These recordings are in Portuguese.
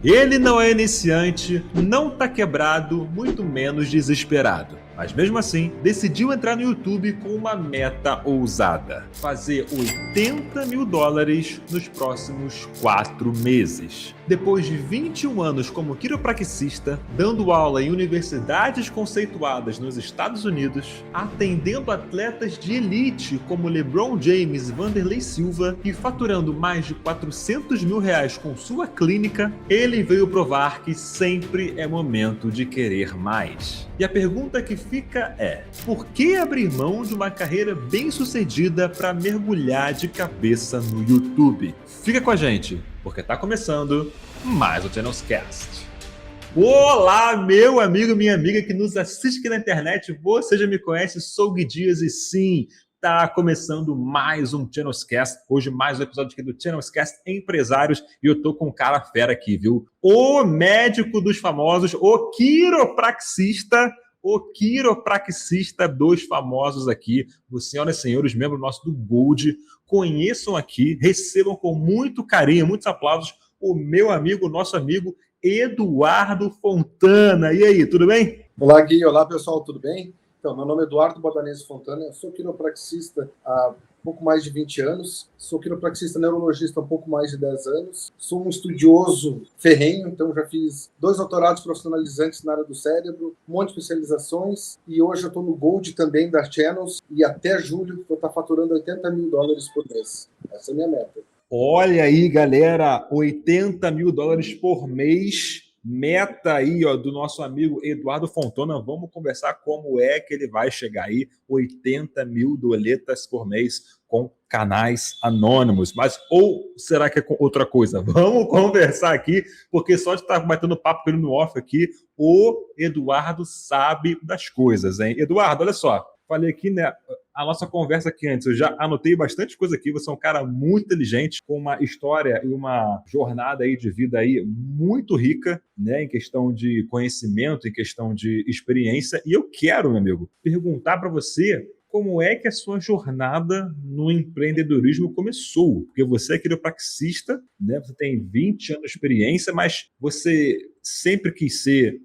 Ele não é iniciante, não tá quebrado, muito menos desesperado. Mas mesmo assim, decidiu entrar no YouTube com uma meta ousada: fazer US$ 80.000 nos próximos 4 meses. Depois de 21 anos como quiropraxista, dando aula em universidades conceituadas nos Estados Unidos, atendendo atletas de elite como LeBron James e Vanderlei Silva e faturando mais de R$ 400.000 com sua clínica, ele veio provar que sempre é momento de querer mais. E a pergunta que fica é: por que abrir mão de uma carreira bem-sucedida para mergulhar de cabeça no YouTube? Fica com a gente, porque tá começando mais o Channelscast. Olá, meu amigo, minha amiga que nos assiste aqui na internet, você já me conhece, sou o Gui Dias e sim, tá começando mais um Channelscast, hoje mais um episódio aqui do Channelscast Empresários e eu tô com um cara fera aqui, viu? O médico dos famosos, o quiropraxista dos famosos aqui, os senhoras e senhores, membros nossos do Gold, conheçam aqui, recebam com muito carinho, muitos aplausos, o meu amigo, nosso amigo Eduardo Fontana. E aí, tudo bem? Olá, Gui. Olá, pessoal, tudo bem? Então, meu nome é Eduardo Bodanese Fontana, eu sou quiropraxista há pouco mais de 20 anos, sou quiropraxista neurologista há um pouco mais de 10 anos, sou um estudioso ferrenho, então já fiz 2 doutorados profissionalizantes na área do cérebro, um monte de especializações, e hoje eu estou no Gold também da Channels, e até julho vou estar faturando US$80.000 por mês. Essa é a minha meta. Olha aí, galera, US$80.000 por mês, meta aí, ó, do nosso amigo Eduardo Fontana. Vamos conversar como é que ele vai chegar aí, US$80.000 por mês com canais anônimos. Mas ou será que é com outra coisa? Vamos conversar aqui, porque só de estar batendo papo com ele no off aqui, o Eduardo sabe das coisas, hein? Eduardo, olha só, falei aqui, né? A nossa conversa aqui antes, eu já anotei bastante coisa aqui, você é um cara muito inteligente, com uma história e uma jornada aí de vida aí muito rica, né, em questão de conhecimento, em questão de experiência, e eu quero, meu amigo, perguntar para você como é que a sua jornada no empreendedorismo começou, porque você é quiropraxista, né, você tem 20 anos de experiência, mas você sempre quis ser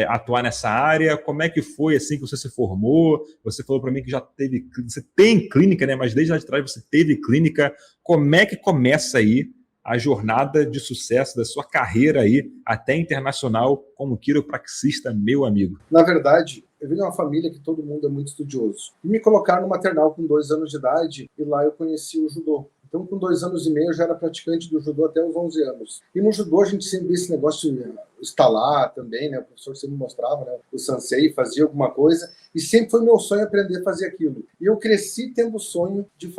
atuar nessa área? Como é que foi assim que você se formou? Você falou para mim que já teve, você tem clínica, né? Mas desde lá de trás você teve clínica. Como é que começa aí a jornada de sucesso da sua carreira aí até internacional como quiropraxista, meu amigo? Na verdade, eu venho de uma família que todo mundo é muito estudioso. E me colocaram no maternal com 2 anos de idade e lá eu conheci o judô. Então, com 2 anos e meio, eu já era praticante do judô até os 11 anos. E no judô, a gente sempre vê esse negócio de estalar também, né? O professor sempre mostrava, né? O sensei fazia alguma coisa. E sempre foi meu sonho aprender a fazer aquilo. E eu cresci tendo o sonho de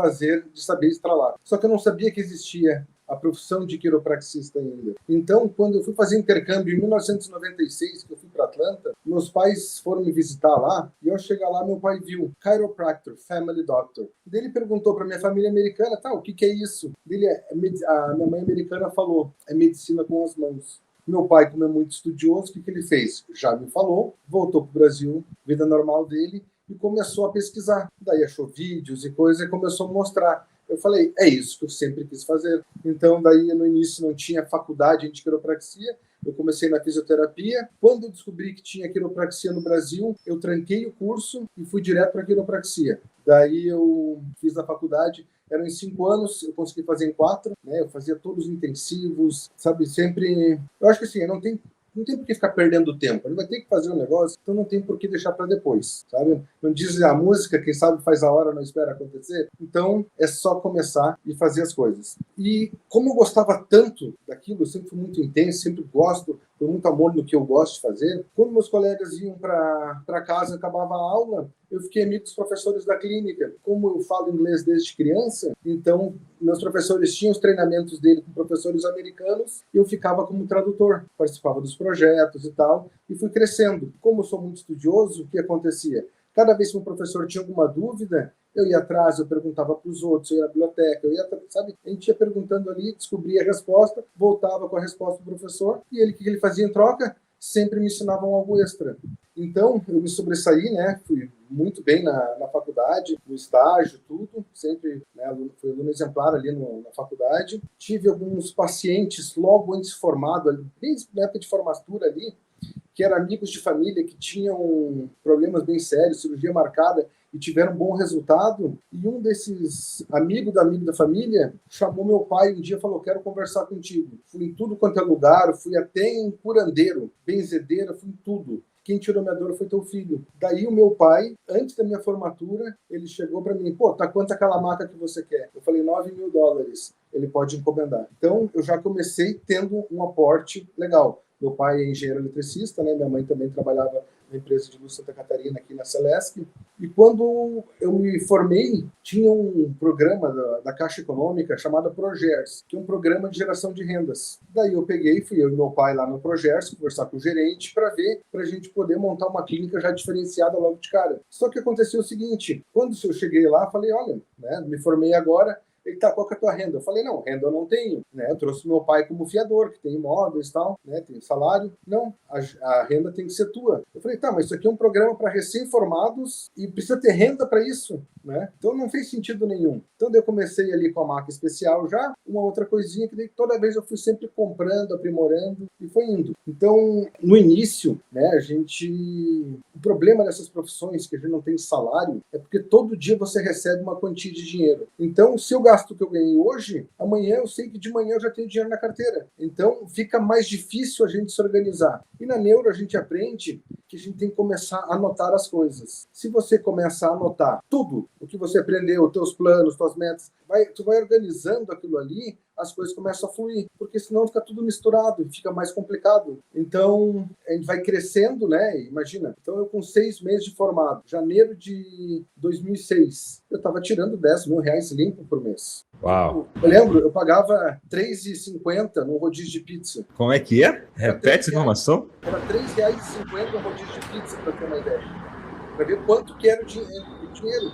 saber estralar. Só que eu não sabia que existia a profissão de quiropraxista ainda. Então, quando eu fui fazer intercâmbio em 1996, que eu fui para Atlanta, meus pais foram me visitar lá, e ao chegar lá, meu pai viu Chiropractor, Family Doctor. E ele perguntou para minha família americana, tá, o que é isso? A minha mãe americana falou, é medicina com as mãos. Meu pai, como é muito estudioso, o que ele fez? Já me falou, voltou para o Brasil, vida normal dele, e começou a pesquisar. Daí achou vídeos e coisas e começou a mostrar. Eu falei, é isso que eu sempre quis fazer. Então, daí, no início, não tinha faculdade de quiropraxia. Eu comecei na fisioterapia. Quando eu descobri que tinha quiropraxia no Brasil, eu tranquei o curso e fui direto para a quiropraxia. Daí, eu fiz a faculdade. Eram em 5 anos, eu consegui fazer em 4. Né? Eu fazia todos os intensivos, sabe? Sempre... Eu acho que assim, não tem por que ficar perdendo tempo. Ele vai ter que fazer um negócio, então não tem por que deixar para depois, sabe? Não diz a música, quem sabe faz a hora, não espera acontecer. Então é só começar e fazer as coisas. E como eu gostava tanto daquilo, eu sempre fui muito intenso, sempre gosto, com muito amor no que eu gosto de fazer. Quando meus colegas iam para casa, acabava a aula, eu fiquei amigo dos professores da clínica. Como eu falo inglês desde criança, então meus professores tinham os treinamentos dele com professores americanos e eu ficava como tradutor, participava dos projetos e tal, e fui crescendo. Como eu sou muito estudioso, o que acontecia? Cada vez que um professor tinha alguma dúvida, eu ia atrás, eu perguntava para os outros, eu ia à biblioteca, sabe? A gente ia perguntando ali, descobria a resposta, voltava com a resposta do professor, e ele, o que ele fazia em troca? Sempre me ensinavam algo extra. Então, eu me sobressaí, né? Fui muito bem na faculdade, no estágio, tudo. Sempre, né, fui aluno exemplar ali na faculdade. Tive alguns pacientes logo antes de formado, bem na época de formatura ali, que eram amigos de família que tinham problemas bem sérios, cirurgia marcada, e tiveram um bom resultado. E um desses amigos do amigo da família chamou meu pai um dia e falou: quero conversar contigo. Fui em tudo quanto é lugar, fui até em curandeiro, benzedeira, fui em tudo. Quem tirou minha dor foi teu filho. Daí o meu pai, antes da minha formatura, ele chegou para mim: pô, tá quanto aquela maca que você quer? Eu falei: $9.000. Ele pode encomendar. Então, eu já comecei tendo um aporte legal. Meu pai é engenheiro eletricista, né? Minha mãe também trabalhava na empresa de luz Santa Catarina, aqui na Celesc. E quando eu me formei, tinha um programa da Caixa Econômica chamado Progers, que é um programa de geração de rendas. Daí eu peguei, fui eu e meu pai lá no Progers, conversar com o gerente para ver, para a gente poder montar uma clínica já diferenciada logo de cara. Só que aconteceu o seguinte: quando eu cheguei lá, falei: olha, né, me formei agora. Ele: tá, qual que é a tua renda? Eu falei: não, renda eu não tenho, né? Eu trouxe meu pai como fiador, que tem imóveis e tal, né? Tem salário. Não, a renda tem que ser tua. Eu falei: tá, mas isso aqui é um programa para recém-formados e precisa ter renda para isso, né? Então não fez sentido nenhum. Então daí eu comecei ali com a marca especial já, uma outra coisinha que daí toda vez eu fui sempre comprando, aprimorando e foi indo. Então, no início, né, o problema dessas profissões que a gente não tem salário é porque todo dia você recebe uma quantia de dinheiro. Então, se eu gasto o que eu ganhei hoje, amanhã eu sei que de manhã eu já tenho dinheiro na carteira. Então, fica mais difícil a gente se organizar. E na neuro a gente aprende que a gente tem que começar a anotar as coisas. Se você começar a anotar tudo o que você aprendeu, os teus planos, tuas metas, tu vai organizando aquilo ali, as coisas começam a fluir, porque senão fica tudo misturado e fica mais complicado. Então, a gente vai crescendo, né? Imagina. Então, eu com 6 meses de formado, janeiro de 2006, eu estava tirando R$10.000 limpo por mês. Uau! Eu lembro, eu pagava R$3,50 no rodízio de pizza. Como é que é? Repete essa informação. Era R$3,50 no rodízio de pizza, para ter uma ideia. Para ver quanto que era o dinheiro.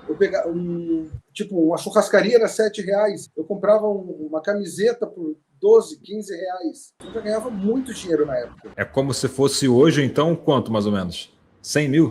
Eu pegava uma churrascaria era R$7. Eu comprava uma camiseta por 12, R$15. Eu já ganhava muito dinheiro na época. É como se fosse hoje, então, quanto mais ou menos? 100 mil?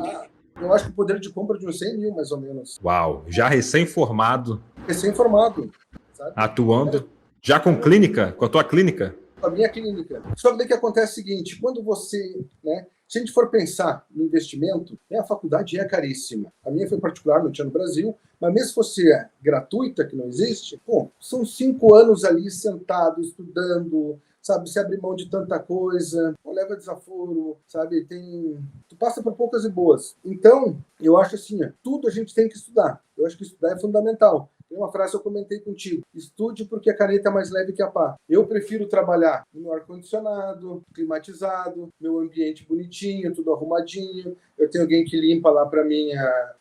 Eu acho que o poder de compra de uns 100 mil, mais ou menos. Uau! Já recém-formado. Recém-formado, sabe? Atuando. Já com clínica? Com a tua clínica? A minha clínica. Só que daí que acontece o seguinte: quando você, né, se a gente for pensar no investimento, a faculdade é caríssima. A minha foi particular, não tinha no Brasil, mas mesmo se fosse gratuita, que não existe, são 5 anos ali sentado, estudando, sabe, se abre mão de tanta coisa, não leva desaforo, sabe, tu passa por poucas e boas. Então, eu acho assim, tudo a gente tem que estudar. Eu acho que estudar é fundamental. Tem uma frase que eu comentei contigo: estude porque a caneta é mais leve que a pá. Eu prefiro trabalhar no meu ar-condicionado, climatizado, meu ambiente bonitinho, tudo arrumadinho. Eu tenho alguém que limpa lá para mim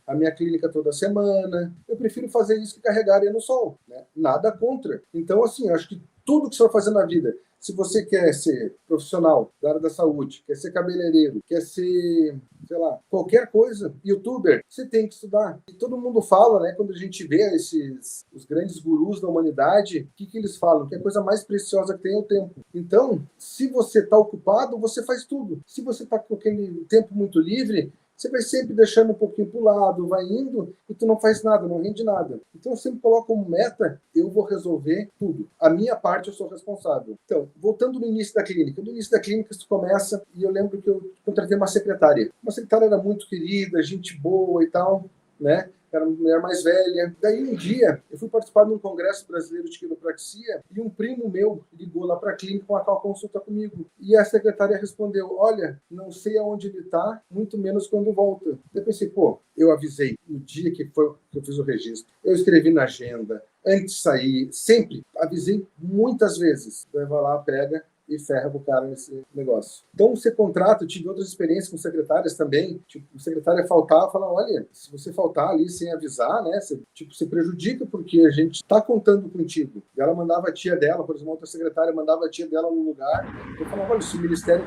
a minha clínica toda semana. Eu prefiro fazer isso que carregar areia no sol, né? Nada contra. Então, assim, eu acho que tudo que você vai fazer na vida, se você quer ser profissional da área da saúde, quer ser cabeleireiro, quer ser, sei lá, qualquer coisa, youtuber, você tem que estudar. E todo mundo fala, né, quando a gente vê os grandes gurus da humanidade, o que eles falam? Que a coisa mais preciosa que tem é o tempo. Então, se você está ocupado, você faz tudo. Se você está com aquele tempo muito livre, você vai sempre deixando um pouquinho para o lado, vai indo e tu não faz nada, não rende nada. Então eu sempre coloco como meta: eu vou resolver tudo. A minha parte eu sou responsável. Então, voltando no início da clínica. No início da clínica isso começa, e eu lembro que eu contratei uma secretária. Uma secretária era muito querida, gente boa e tal, né? Era uma mulher mais velha. Daí um dia, eu fui participar de um congresso brasileiro de quiropraxia e um primo meu ligou lá para a clínica com uma consulta comigo. E a secretária respondeu: olha, não sei aonde ele está, muito menos quando volta. Eu pensei, eu avisei no dia que eu fiz o registro. Eu escrevi na agenda, antes de sair, sempre avisei muitas vezes. Daí vai lá, pega e ferra pro cara nesse negócio. Então, você contrata, eu tive outras experiências com secretárias também, tipo, a secretária faltar, fala: olha, se você faltar ali sem avisar, né, você prejudica porque a gente tá contando contigo. E ela mandava a tia dela, por exemplo, outra secretária mandava a tia dela no lugar, eu falava: olha, se o Ministério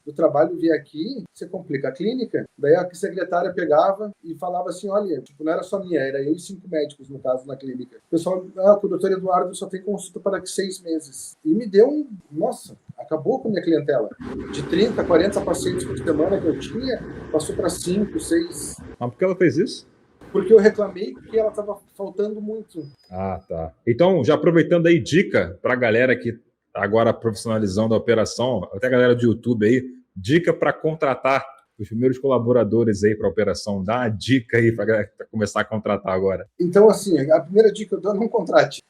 do Trabalho vier aqui, você complica a clínica. Daí a secretária pegava e falava assim: olha, não era só minha, era eu e 5 médicos, no caso, na clínica. O pessoal: com o doutor Eduardo só tem consulta para 6 meses. E me deu nossa, Acabou com a minha clientela. De 30, 40 pacientes por semana que eu tinha, passou para 5, 6. Mas por que ela fez isso? Porque eu reclamei que ela estava faltando muito. Ah, tá. Então, já aproveitando aí, dica para a galera que tá agora profissionalizando a operação, até a galera do YouTube aí, dica para contratar os primeiros colaboradores aí para a operação. Dá uma dica aí para a galera começar a contratar agora. Então, assim, a primeira dica que eu dou é não contrate.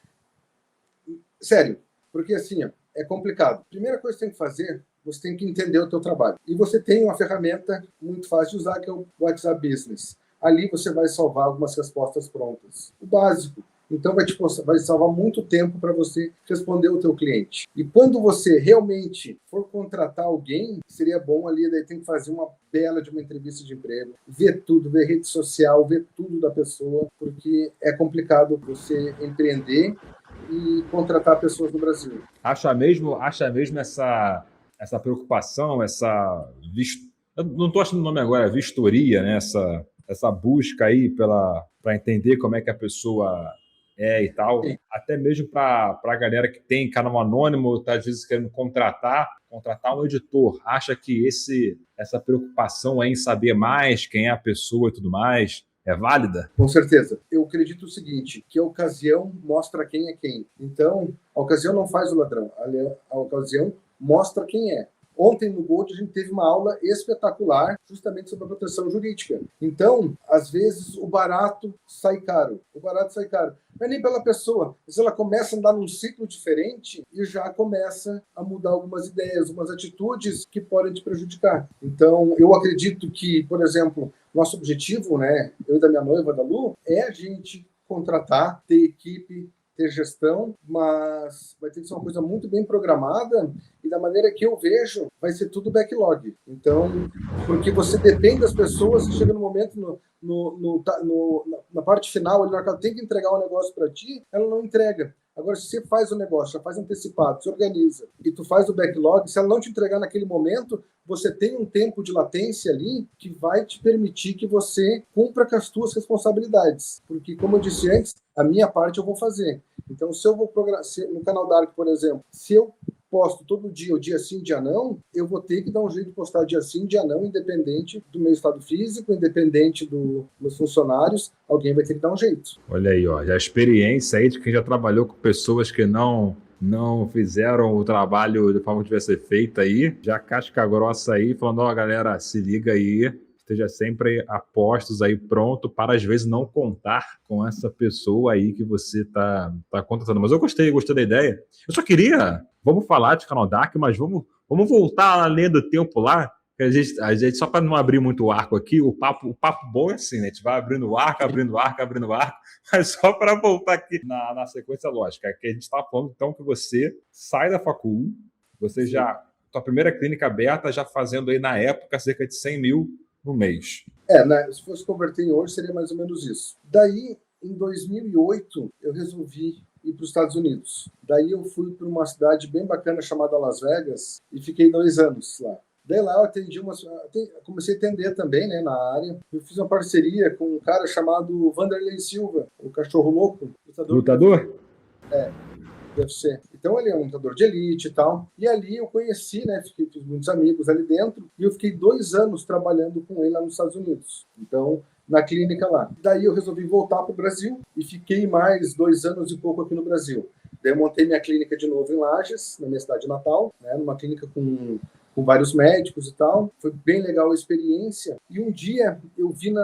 Sério, porque assim, é complicado. Primeira coisa que você tem que fazer, você tem que entender o teu trabalho. E você tem uma ferramenta muito fácil de usar, que é o WhatsApp Business. Ali você vai salvar algumas respostas prontas. O básico. Então vai salvar muito tempo para você responder o teu cliente. E quando você realmente for contratar alguém, seria bom ali, daí tem que fazer uma bela de uma entrevista de emprego, ver tudo, ver rede social, ver tudo da pessoa, porque é complicado você empreender e contratar pessoas no Brasil. Acha mesmo essa preocupação, eu não estou achando o nome agora, vistoria, né? Essa busca aí para entender como é que a pessoa e tal, Sim. até mesmo para a galera que tem canal anônimo, tá às vezes querendo contratar um editor, acha que essa preocupação em saber mais quem é a pessoa e tudo mais é válida? Com certeza. Eu acredito o seguinte, que a ocasião mostra quem é quem. Então, a ocasião não faz o ladrão, a ocasião mostra quem é. Ontem no Gold a gente teve uma aula espetacular justamente sobre a proteção jurídica. Então, às vezes, o barato sai caro. Não é nem pela pessoa, mas ela começa a andar num ciclo diferente e já começa a mudar algumas ideias, algumas atitudes que podem te prejudicar. Então, eu acredito que, por exemplo, nosso objetivo, né, eu e da minha noiva, da Lu, é a gente contratar, ter equipe, ter gestão, mas vai ter que ser uma coisa muito bem programada e da maneira que eu vejo, vai ser tudo backlog. Então, porque você depende das pessoas, chega no momento, na parte final, na hora que ela tem que entregar um negócio para ti, ela não entrega. Agora, se você faz o negócio, já faz antecipado, se organiza e tu faz o backlog, se ela não te entregar naquele momento, você tem um tempo de latência ali que vai te permitir que você cumpra com as tuas responsabilidades. Porque, como eu disse antes, a minha parte eu vou fazer. Então, se eu vou programar, no canal Dark, por exemplo, se eu posto todo dia, o dia sim, dia não, eu vou ter que dar um jeito de postar dia sim, dia não, independente do meu estado físico, independente dos meus funcionários, alguém vai ter que dar um jeito. Olha aí, ó, já a experiência aí de quem já trabalhou com pessoas que não fizeram o trabalho de forma que devia ser feita aí, já casca grossa aí, falando, ó, galera, se liga aí, esteja sempre a postos aí, pronto para, às vezes, não contar com essa pessoa aí que você está contratando. Mas eu gostei da ideia. Eu só queria, vamos falar de Canal Dark, mas vamos voltar na linha do tempo lá, que a gente só para não abrir muito o arco aqui, o papo bom é assim, né? A gente vai abrindo o arco, mas só para voltar aqui na sequência lógica, que a gente está falando, então, que você sai da facul, você já, tua primeira clínica aberta, já fazendo aí, na época, cerca de 100 mil no mês. Né, se fosse converter em hoje, seria mais ou menos isso. Daí, em 2008, eu resolvi ir para os Estados Unidos. Daí eu fui para uma cidade bem bacana chamada Las Vegas e fiquei 2 anos lá. Daí lá eu atendi comecei a atender também, né, na área. Eu fiz uma parceria com um cara chamado Vanderlei Silva, o cachorro louco. Lutador? Deve ser. Então ele é um lutador de elite e tal. E ali eu conheci, né? Fiz muitos amigos ali dentro. E eu fiquei 2 anos trabalhando com ele lá nos Estados Unidos. Então, na clínica lá. Daí eu resolvi voltar para o Brasil e fiquei mais 2 anos e pouco aqui no Brasil. Daí eu montei minha clínica de novo em Lages, na minha cidade natal, né? Numa clínica com vários médicos e tal. Foi bem legal a experiência. E um dia eu vi no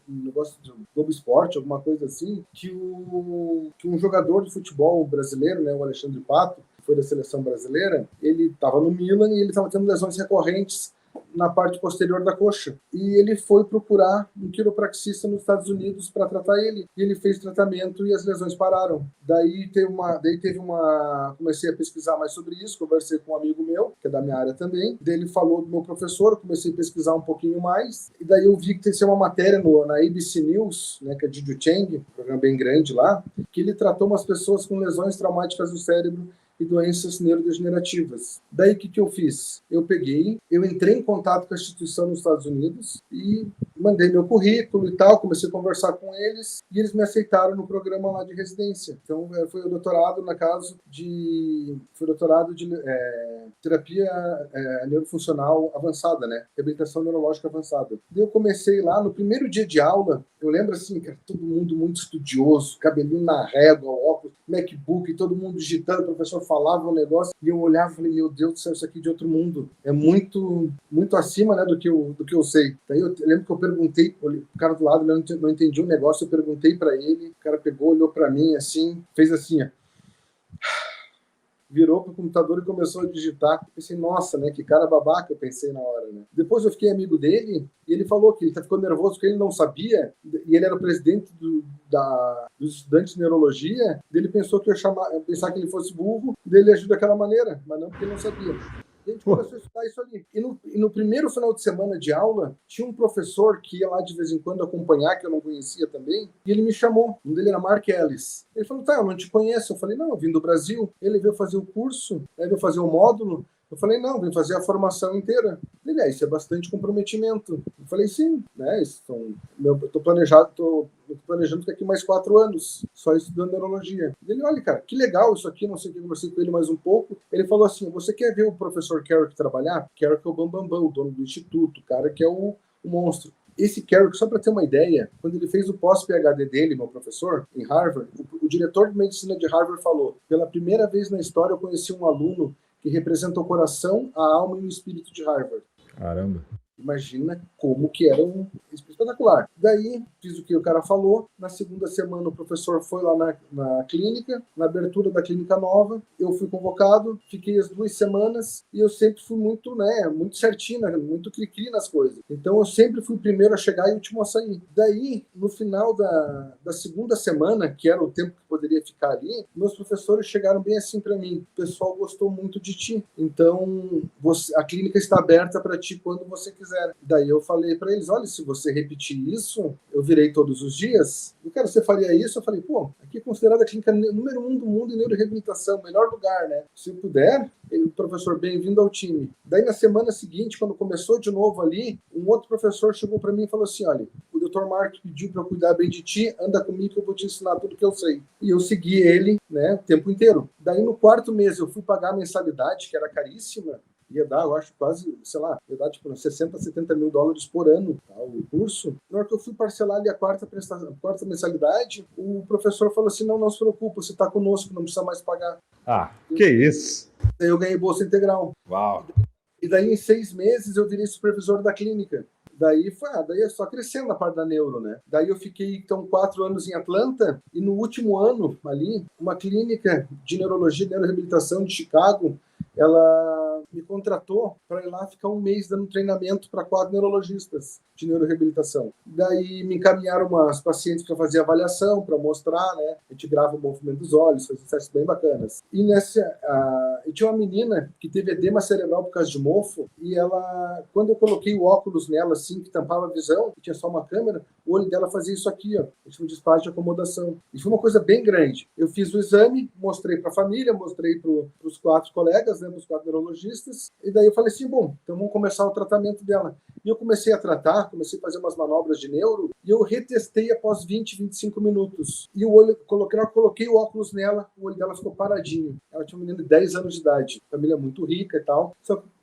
negócio do Globo Esporte, alguma coisa assim, que um jogador de futebol brasileiro, né, o Alexandre Pato, que foi da seleção brasileira, ele estava no Milan e ele estava tendo lesões recorrentes na parte posterior da coxa. E ele foi procurar um quiropraxista nos Estados Unidos para tratar ele. E ele fez tratamento e as lesões pararam. Daí comecei a pesquisar mais sobre isso, conversei com um amigo meu, que é da minha área também. Daí ele falou do meu professor, comecei a pesquisar um pouquinho mais. E daí eu vi que tem uma matéria na ABC News, né, que é de Jiu Chang, um programa bem grande lá, que ele tratou umas pessoas com lesões traumáticas do cérebro e doenças neurodegenerativas. Daí o que eu fiz? Eu entrei em contato com a instituição nos Estados Unidos e mandei meu currículo e tal, comecei a conversar com eles e eles me aceitaram no programa lá de residência. Então, foi o doutorado foi doutorado de terapia neurofuncional avançada, né? Reabilitação neurológica avançada. E eu comecei lá, no primeiro dia de aula, eu lembro assim, cara, todo mundo muito estudioso, cabelinho na régua, óculos, MacBook, todo mundo digitando, o professor falava um negócio, e eu olhava e falei, meu Deus do céu, isso aqui é de outro mundo. É muito, muito acima, né, do que eu sei. Daí eu lembro que eu perguntei, o cara do lado não entendia o negócio, eu perguntei para ele, o cara pegou, olhou para mim, assim, fez assim, ó, virou pro computador e começou a digitar. Eu pensei, nossa, né, que cara babaca, eu pensei na hora, né. Depois eu fiquei amigo dele e ele falou que ele ficou nervoso porque ele não sabia, e ele era o presidente dos estudantes de neurologia, ele pensou que eu pensar que ele fosse burro, dele ajuda daquela maneira, mas não porque ele não sabia. E a gente começou a estudar isso ali. E no primeiro final de semana de aula, tinha um professor que ia lá de vez em quando acompanhar, que eu não conhecia também, e ele me chamou. O nome dele era Mark Ellis. Ele falou, tá, eu não te conheço. Eu falei, não, eu vim do Brasil. Ele veio fazer o curso, veio fazer o módulo. Eu falei, não, vim fazer a formação inteira. Ele, isso é bastante comprometimento. Eu falei, sim, né, eu tô planejando ficar aqui mais 4 anos, só estudando neurologia. Ele, olha, cara, que legal isso aqui, não sei o que, eu conversei com ele mais um pouco. Ele falou assim, você quer ver o professor Carrick trabalhar? Carrick é o Bambambam, o dono do instituto, o cara que é o monstro. Esse Carrick, só para ter uma ideia, quando ele fez o pós-PhD dele, meu professor, em Harvard, o diretor de medicina de Harvard falou, pela primeira vez na história eu conheci um aluno que representa o coração, a alma e o espírito de Harvard. Caramba. Imagina como que era espetacular. Daí, fiz o que o cara falou. Na segunda semana, o professor foi lá na clínica, na abertura da clínica nova. Eu fui convocado, fiquei as 2 semanas e eu sempre fui muito, né, muito certinho, muito cri-cri nas coisas. Então, eu sempre fui o primeiro a chegar e o último a sair. Daí, no final da segunda semana, que era o tempo que poderia ficar ali, meus professores chegaram bem assim para mim. O pessoal gostou muito de ti. Então, a clínica está aberta para ti quando você quiser. Daí eu falei para eles, olha, se você repetir isso, eu virei todos os dias. E, cara, você faria isso? Eu falei, pô, aqui é considerada a clínica número 1 do mundo em neuroreabilitação, melhor lugar, né? Se eu puder, o professor, bem-vindo ao time. Daí na semana seguinte, quando começou de novo ali, um outro professor chegou para mim e falou assim, olha, o Dr. Mark pediu para eu cuidar bem de ti, anda comigo que eu vou te ensinar tudo que eu sei. E eu segui ele, né, o tempo inteiro. Daí no 4º mês eu fui pagar a mensalidade, que era caríssima, ia dar, eu acho, quase, sei lá, ia dar tipo 60, 70 mil dólares por ano, tá, o curso. Na hora que eu fui parcelar ali a quarta mensalidade, o professor falou assim, não se preocupa, você está conosco, não precisa mais pagar. Ah, que isso? Daí eu ganhei bolsa integral. Uau. E daí em 6 meses eu virei supervisor da clínica. Daí é só crescendo a parte da neuro, né? Daí eu fiquei, então, 4 anos em Atlanta e no último ano ali, uma clínica de neurologia e neuroreabilitação de Chicago, ela me contratou para ir lá ficar 1 mês dando treinamento para 4 neurologistas de neuroreabilitação. Daí me encaminharam umas pacientes para fazer avaliação, para mostrar, né? A gente grava o movimento dos olhos, faz testes bem bacanas. E tinha uma menina que teve edema cerebral por causa de mofo, e ela, quando eu coloquei o óculos nela, assim, que tampava a visão, e tinha só uma câmera, o olho dela fazia isso aqui, ó. A gente chama de espasmo de acomodação. E foi uma coisa bem grande. Eu fiz o exame, mostrei para a família, mostrei para os 4 colegas, né, para os 4 neurologistas, e daí eu falei assim, bom, então vamos começar o tratamento dela. E eu comecei a tratar, comecei a fazer umas manobras de neuro, e eu retestei após 20, 25 minutos. E o olho, coloquei o óculos nela, o olho dela ficou paradinho. Ela tinha um menino de 10 anos de idade, família muito rica e tal,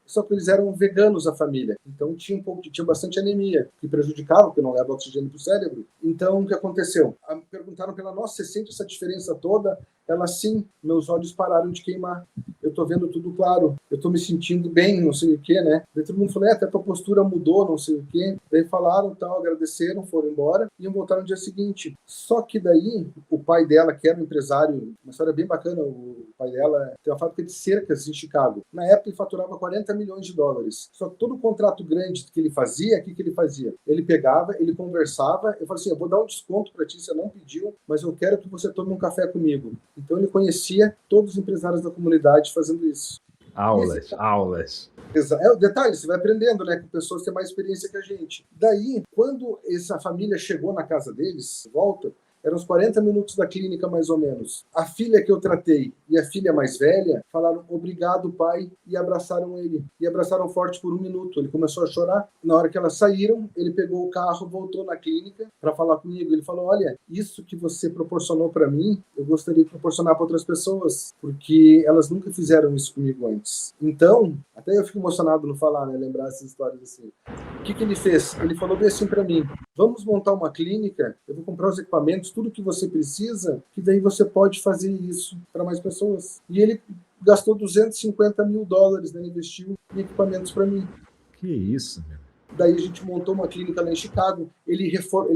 só que eles eram veganos, a família. Então tinha bastante anemia, que prejudicava, porque não leva oxigênio para o cérebro. Então o que aconteceu? Perguntaram para ela, nossa, você sente essa diferença toda? Ela, sim, meus olhos pararam de queimar. Eu tô vendo tudo claro. Eu tô me sentindo bem, não sei o quê, né? Daí todo mundo falou, até tua postura mudou, não sei o quê. Daí falaram, tal, agradeceram, foram embora e iam voltar no dia seguinte. Só que daí, o pai dela, que era um empresário, uma história bem bacana, o pai dela tem uma fábrica de cercas em Chicago. Na época, ele faturava 40 milhões de dólares. Só que todo o contrato grande que ele fazia, o que ele fazia? Ele pegava, ele conversava, eu falei assim, eu vou dar um desconto para ti, você não pediu, mas eu quero que você tome um café comigo. Então ele conhecia todos os empresários da comunidade fazendo isso. Aulas. O detalhe, você vai aprendendo, né, com pessoas que têm mais experiência que a gente. Daí, quando essa família chegou na casa deles, volta, eram uns 40 minutos da clínica, mais ou menos. A filha que eu tratei e a filha mais velha falaram obrigado, pai, e abraçaram ele. E abraçaram forte por 1 minuto. Ele começou a chorar. Na hora que elas saíram, ele pegou o carro, voltou na clínica para falar comigo. Ele falou, olha, isso que você proporcionou para mim, eu gostaria de proporcionar para outras pessoas, porque elas nunca fizeram isso comigo antes. Então, até eu fico emocionado no falar, né, lembrar essas histórias assim. O que ele fez? Ele falou bem assim para mim, vamos montar uma clínica, eu vou comprar os equipamentos, tudo que você precisa, que daí você pode fazer isso para mais pessoas. E ele gastou $250 mil, né, investiu em equipamentos para mim. Que isso, meu. Daí a gente montou uma clínica lá em Chicago, ele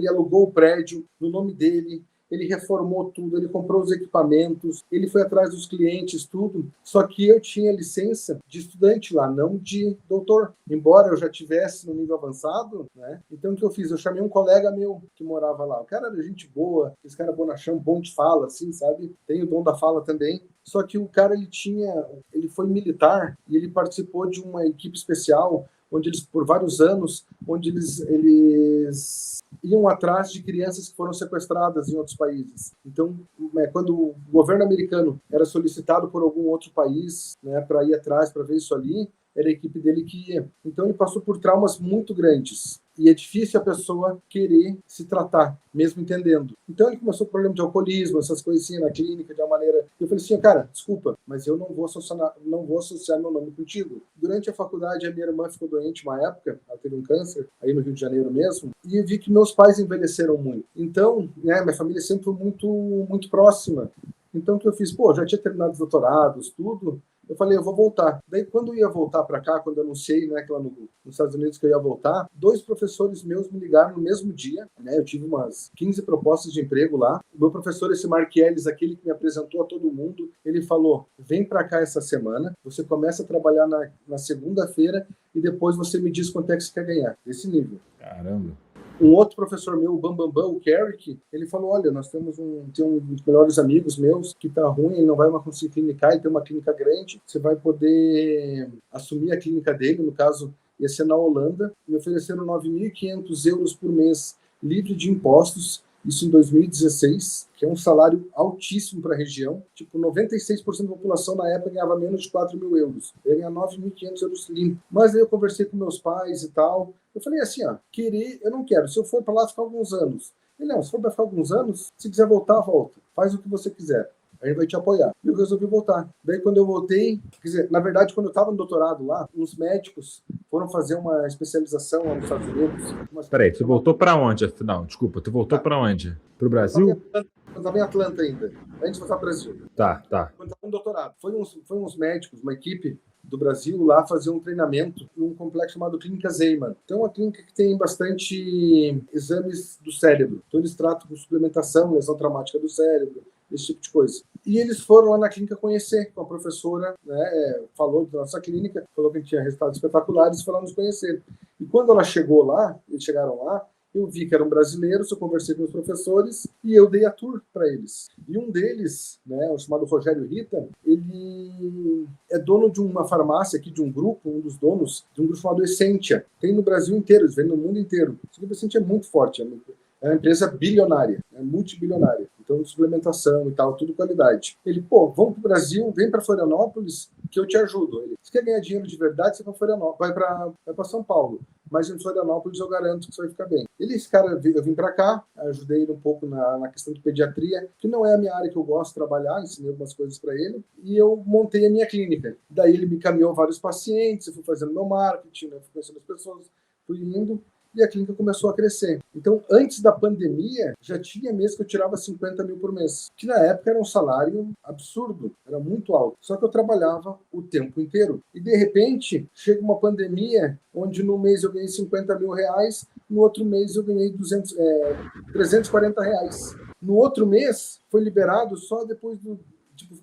alugou o prédio no nome dele, ele reformou tudo, ele comprou os equipamentos, ele foi atrás dos clientes, tudo. Só que eu tinha licença de estudante lá, não de doutor. Embora eu já tivesse no nível avançado, né? Então o que eu fiz? Eu chamei um colega meu que morava lá. O cara era gente boa, esse cara bonachão, bom de fala, assim, sabe? Tem o dom da fala também. Só que o cara, ele foi militar e ele participou de uma equipe especial onde eles, por vários anos, onde eles iam atrás de crianças que foram sequestradas em outros países. Então, quando o governo americano era solicitado por algum outro país, né, para ir atrás, para ver isso ali, era a equipe dele que ia. Então, ele passou por traumas muito grandes. E é difícil a pessoa querer se tratar, mesmo entendendo. Então, ele começou com problema de alcoolismo, essas coisinhas na clínica, de uma maneira... Eu falei assim, cara, desculpa, mas eu não vou associar meu nome contigo. Durante a faculdade, a minha irmã ficou doente uma época, ela teve um câncer, aí no Rio de Janeiro mesmo, e eu vi que meus pais envelheceram muito. Então, né, minha família sempre foi muito, muito próxima. Então, o que eu fiz? Pô, já tinha terminado os doutorados, tudo... Eu falei, eu vou voltar. Daí, quando eu ia voltar para cá, quando eu anunciei, né, que lá nos Estados Unidos que eu ia voltar, 2 professores meus me ligaram no mesmo dia, né, eu tive umas 15 propostas de emprego lá. O meu professor, esse Mark Ellis, aquele que me apresentou a todo mundo, ele falou, vem para cá essa semana, você começa a trabalhar na segunda-feira e depois você me diz quanto é que você quer ganhar. Desse nível. Caramba. Um outro professor meu, o Bambambam, o Carrick, ele falou, olha, nós temos um dos melhores amigos meus que tá ruim, ele não vai mais conseguir clinicar, ele tem uma clínica grande, você vai poder assumir a clínica dele, no caso, ia ser na Holanda, me ofereceram 9.500 euros por mês, livre de impostos, isso em 2016, que é um salário altíssimo para a região. Tipo, 96% da população na época ganhava menos de 4 mil euros. Eu ia ganhar 9.500 euros limpo. Mas aí eu conversei com meus pais e tal. Eu falei assim, ó, querer, eu não quero. Se eu for para lá, ficar alguns anos. Ele, não, se for para ficar alguns anos, se quiser voltar, volta. Faz o que você quiser. A gente vai te apoiar. E eu resolvi voltar. Daí, quando eu voltei, quer dizer, na verdade, quando eu estava no doutorado lá, uns médicos foram fazer uma especialização lá nos Estados Unidos. Peraí, tu voltou para onde, afinal? Desculpa, tu voltou para onde? Para o Brasil? Eu estava em Atlanta ainda, antes de voltar para o Brasil. Tá. Quando estava no doutorado. Foi uns médicos, uma equipe do Brasil lá fazer um treinamento em um complexo chamado Clínica Zeiman. Então, é uma clínica que tem bastante exames do cérebro. Então, eles tratam com suplementação, lesão traumática do cérebro, esse tipo de coisa. E eles foram lá na clínica conhecer com a professora, né, falou da nossa clínica, falou que a gente tinha resultados espetaculares, foram nos conhecer. E quando ela chegou lá, eles chegaram lá, eu vi que eram brasileiros, eu conversei com os professores e eu dei a tour para eles. E um deles, né, o chamado Rogério Rita, ele é dono de uma farmácia aqui, de um grupo, um dos donos de um grupo chamado Essentia. Tem no Brasil inteiro, eles vendem no mundo inteiro. Esse grupo Essentia é muito forte, é uma empresa bilionária, é multibilionária. Então, suplementação e tal, tudo qualidade. Ele, pô, vamos pro Brasil, vem para Florianópolis, que eu te ajudo. Ele, se quer ganhar dinheiro de verdade, você vai para Florianópolis, vai para São Paulo. Mas em Florianópolis eu garanto que você vai ficar bem. Esse cara, eu vim para cá, ajudei ele um pouco na questão de pediatria, que não é a minha área que eu gosto de trabalhar, ensinei algumas coisas para ele, e eu montei a minha clínica. Daí ele me caminhou vários pacientes, eu fui fazendo meu marketing, né, fui conhecendo as pessoas, fui indo, e a clínica começou a crescer. Então, antes da pandemia, já tinha mês que eu tirava 50 mil por mês, que na época era um salário absurdo, era muito alto. Só que eu trabalhava o tempo inteiro. E, de repente, chega uma pandemia, onde no mês eu ganhei 50 mil reais, no outro mês eu ganhei 340 reais. No outro mês, foi liberado só depois de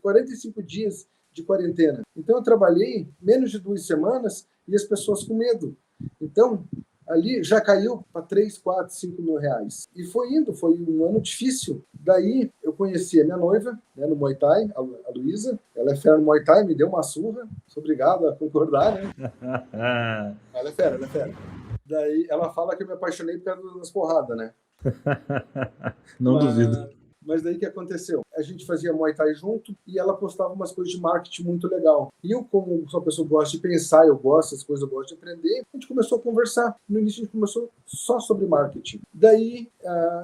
45 dias de quarentena. Então, eu trabalhei menos de 2 semanas e as pessoas com medo. Então, ali já caiu para 3, 4, 5 mil reais. E foi indo, foi um ano difícil. Daí eu conheci a minha noiva, né, no Muay Thai, a Luísa. Ela é fera no Muay Thai, me deu uma surra. Sou obrigado a concordar, né? Ela é fera. Daí ela fala que eu me apaixonei por causa das porradas, né? Não duvido. Mas daí o que aconteceu? A gente fazia Muay Thai junto e ela postava umas coisas de marketing muito legal. E eu, como sou uma pessoa que gosta de pensar, eu gosto dessas coisas, eu gosto de aprender, a gente começou a conversar. No início a gente começou só sobre marketing. Daí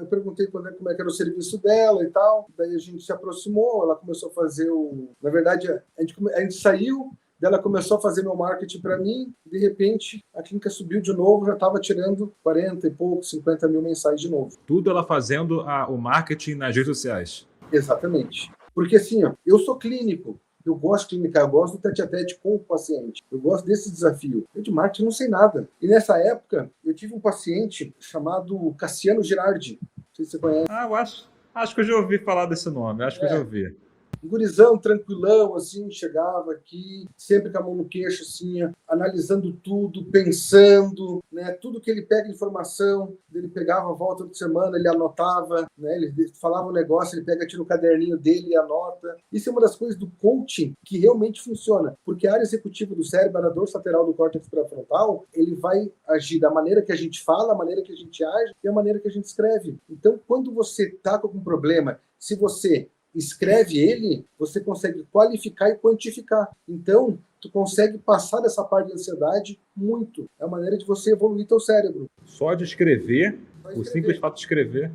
eu perguntei como é que era o serviço dela e tal. Daí a gente se aproximou, ela começou a fazer o... Na verdade, a gente saiu, daí ela começou a fazer meu marketing para mim, de repente a clínica subiu de novo, já estava tirando 40 e pouco, 50 mil mensais de novo. Tudo ela fazendo o marketing nas redes sociais. Exatamente. Porque assim, ó, eu sou clínico, eu gosto de clinicar, eu gosto do tete-a-tete com o paciente, eu gosto desse desafio. Eu de marketing não sei nada. E nessa época, eu tive um paciente chamado Cassiano Girardi, não sei se você conhece. Eu acho que eu já ouvi falar desse nome, acho que eu já ouvi. Um gurizão tranquilão, assim, chegava aqui, sempre com a mão no queixo, assim, analisando tudo, pensando, né? Tudo que ele pega de informação, ele pegava a volta de semana, ele anotava, né? Ele falava um negócio, ele pega, tira o caderninho dele e anota. Isso é uma das coisas do coaching que realmente funciona, porque a área executiva do cérebro, a dorso lateral do córtex pré-frontal, ele vai agir da maneira que a gente fala, a maneira que a gente age e a maneira que a gente escreve. Então, quando você está com algum problema, se você escreve ele, você consegue qualificar e quantificar. Então, tu consegue passar dessa parte de ansiedade muito. É a maneira de você evoluir teu cérebro. Só de escrever, o simples fato de escrever,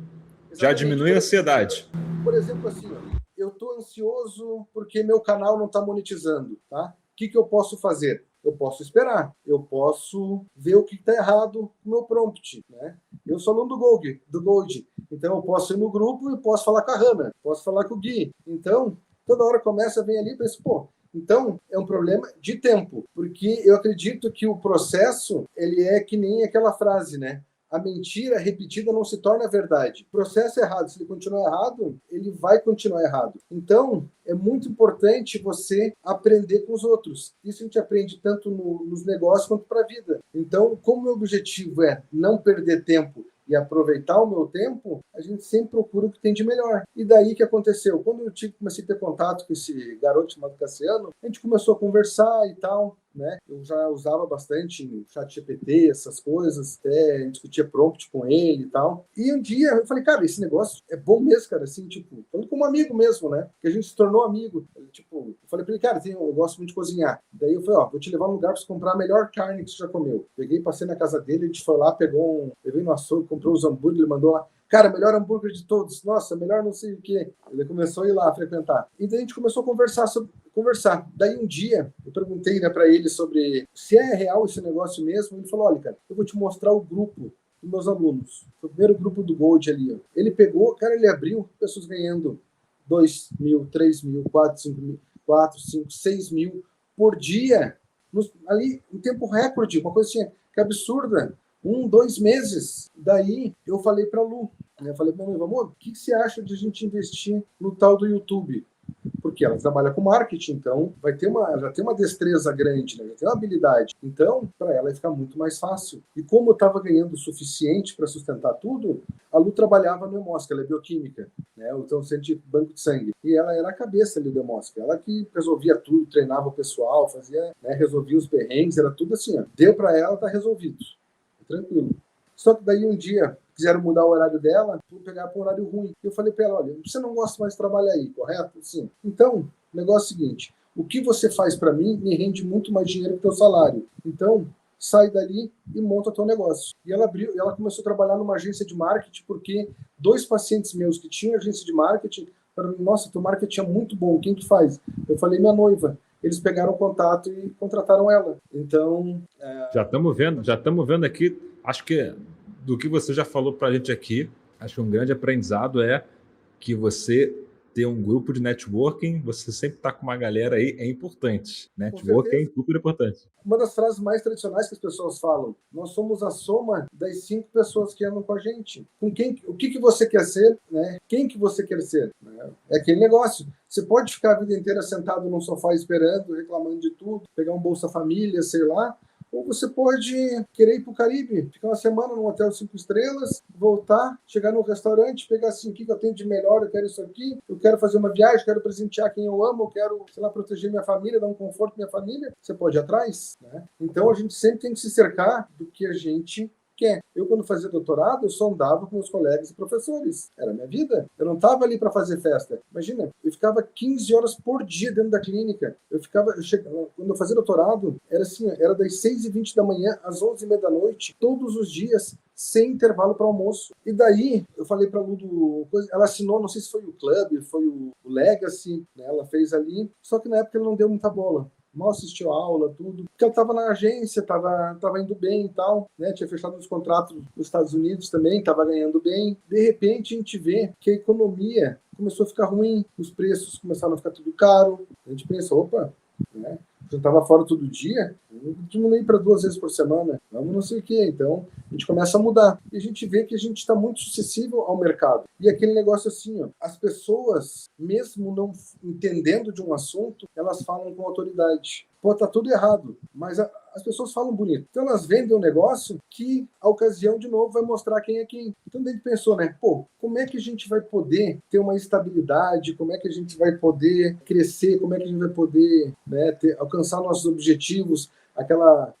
exatamente, já diminui a ansiedade. Por exemplo, assim, ó, eu estou ansioso porque meu canal não está monetizando, tá? O que eu posso fazer? Eu posso esperar, eu posso ver o que está errado no meu prompt, né? Eu sou aluno do Gold, então eu posso ir no grupo e posso falar com a Hannah, posso falar com o Gui. Então, toda hora começa, vem ali e pensa, pô, então é um problema de tempo, porque eu acredito que o processo, ele é que nem aquela frase, né? A mentira repetida não se torna verdade. O processo é errado, se ele continuar errado, ele vai continuar errado. Então, é muito importante você aprender com os outros. Isso a gente aprende tanto nos negócios quanto para a vida. Então, como o meu objetivo é não perder tempo e aproveitar o meu tempo, a gente sempre procura o que tem de melhor. E daí o que aconteceu? Quando eu comecei a ter contato com esse garoto chamado Cassiano, a gente começou a conversar e tal, né? Eu já usava bastante o ChatGPT, essas coisas, até discutia prompt com ele e tal. E um dia eu falei, cara, esse negócio é bom mesmo, cara, assim, tipo, falando como amigo mesmo, né? Que a gente se tornou amigo. Tipo, eu falei pra ele, cara, eu gosto muito de cozinhar. Daí eu falei, ó, vou te levar num lugar pra você comprar a melhor carne que você já comeu. Peguei, passei na casa dele, a gente foi lá, levei no açougue, comprou os hambúrgueres, ele mandou lá, cara, melhor hambúrguer de todos, nossa, melhor não sei o quê. Ele começou a ir lá frequentar. E daí a gente começou a conversar. Daí um dia, eu perguntei, né, para ele sobre se é real esse negócio mesmo. Ele falou, olha, cara, eu vou te mostrar o grupo dos meus alunos. Foi o primeiro grupo do Gold ali. Ó. Ele pegou, cara, ele abriu, pessoas ganhando 2 mil, 3 mil, 4, 5 mil, 4, 5, 6 mil por dia, ali em tempo recorde, uma coisa assim, que absurda. 1, 2 meses. Daí eu falei para a Lu, né, eu falei para meu amor, o que você acha de a gente investir no tal do YouTube? Porque ela trabalha com marketing, então já tem uma destreza grande, né? Já tem uma habilidade. Então, para ela ia ficar muito mais fácil. E como eu estava ganhando o suficiente para sustentar tudo, a Lu trabalhava no Hemosc, ela é bioquímica, né? Então, centro de banco de sangue. E ela era a cabeça ali do Hemosc. Ela que resolvia tudo, treinava o pessoal, fazia, né, resolvia os perrengues, era tudo assim, ó. Deu para ela, tá resolvido. Tranquilo. Só que daí um dia quiseram mudar o horário dela, vou pegar para um horário ruim. Eu falei para ela, olha, você não gosta mais de trabalhar aí, correto? Sim. Então, o negócio é o seguinte, o que você faz para mim me rende muito mais dinheiro que o teu salário. Então, sai dali e monta teu negócio. E ela começou a trabalhar numa agência de marketing, porque 2 pacientes meus que tinham agência de marketing falaram, nossa, teu marketing é muito bom, quem que faz? Eu falei, minha noiva. Eles pegaram o contato e contrataram ela. Então... Já estamos vendo aqui, acho que do que você já falou para a gente aqui, acho que um grande aprendizado é que você ter um grupo de networking, você sempre está com uma galera aí, é importante. Networking é super importante. Uma das frases mais tradicionais que as pessoas falam, nós somos a soma das 5 pessoas que andam com a gente. O que você quer ser, né? Quem que você quer ser? Né? É aquele negócio. Você pode ficar a vida inteira sentado num sofá esperando, reclamando de tudo, pegar um Bolsa Família, sei lá, ou você pode querer ir para o Caribe, ficar uma semana num hotel 5 estrelas, voltar, chegar num restaurante, pegar assim, o que eu tenho de melhor, eu quero isso aqui, eu quero fazer uma viagem, quero presentear quem eu amo, eu quero, sei lá, proteger minha família, dar um conforto à minha família. Você pode ir atrás, né? Então a gente sempre tem que se cercar do que a gente quer. Eu, quando fazia doutorado, eu só andava com meus colegas e professores. Era a minha vida. Eu não estava ali para fazer festa. Imagina, eu ficava 15 horas por dia dentro da clínica. Quando eu fazia doutorado, era assim, era das 6h20 da manhã às 11h30 da noite, todos os dias, sem intervalo para almoço. E daí, eu falei para a Lu, ela assinou, não sei se foi o Club, foi o Legacy, né? Ela fez ali, só que na época ela não deu muita bola. Mal assistiu a aula, tudo. Porque ela estava na agência, estava indo bem e tal, né? Tinha fechado uns contratos nos Estados Unidos também, estava ganhando bem. De repente, a gente vê que a economia começou a ficar ruim, os preços começaram a ficar tudo caro. A gente pensa, opa, né? Eu estava fora todo dia, diminuir para 2 vezes por semana, vamos não sei o quê. Então, a gente começa a mudar. E a gente vê que a gente está muito suscetível ao mercado. E aquele negócio assim, ó, as pessoas, mesmo não entendendo de um assunto, elas falam com autoridade. Pô, tá tudo errado, mas as pessoas falam bonito. Então elas vendem um negócio que a ocasião, de novo, vai mostrar quem é quem. Então a gente pensou, né? Pô, como é que a gente vai poder ter uma estabilidade? Como é que a gente vai poder crescer? Como é que a gente vai poder, né, alcançar nossos objetivos? Aquela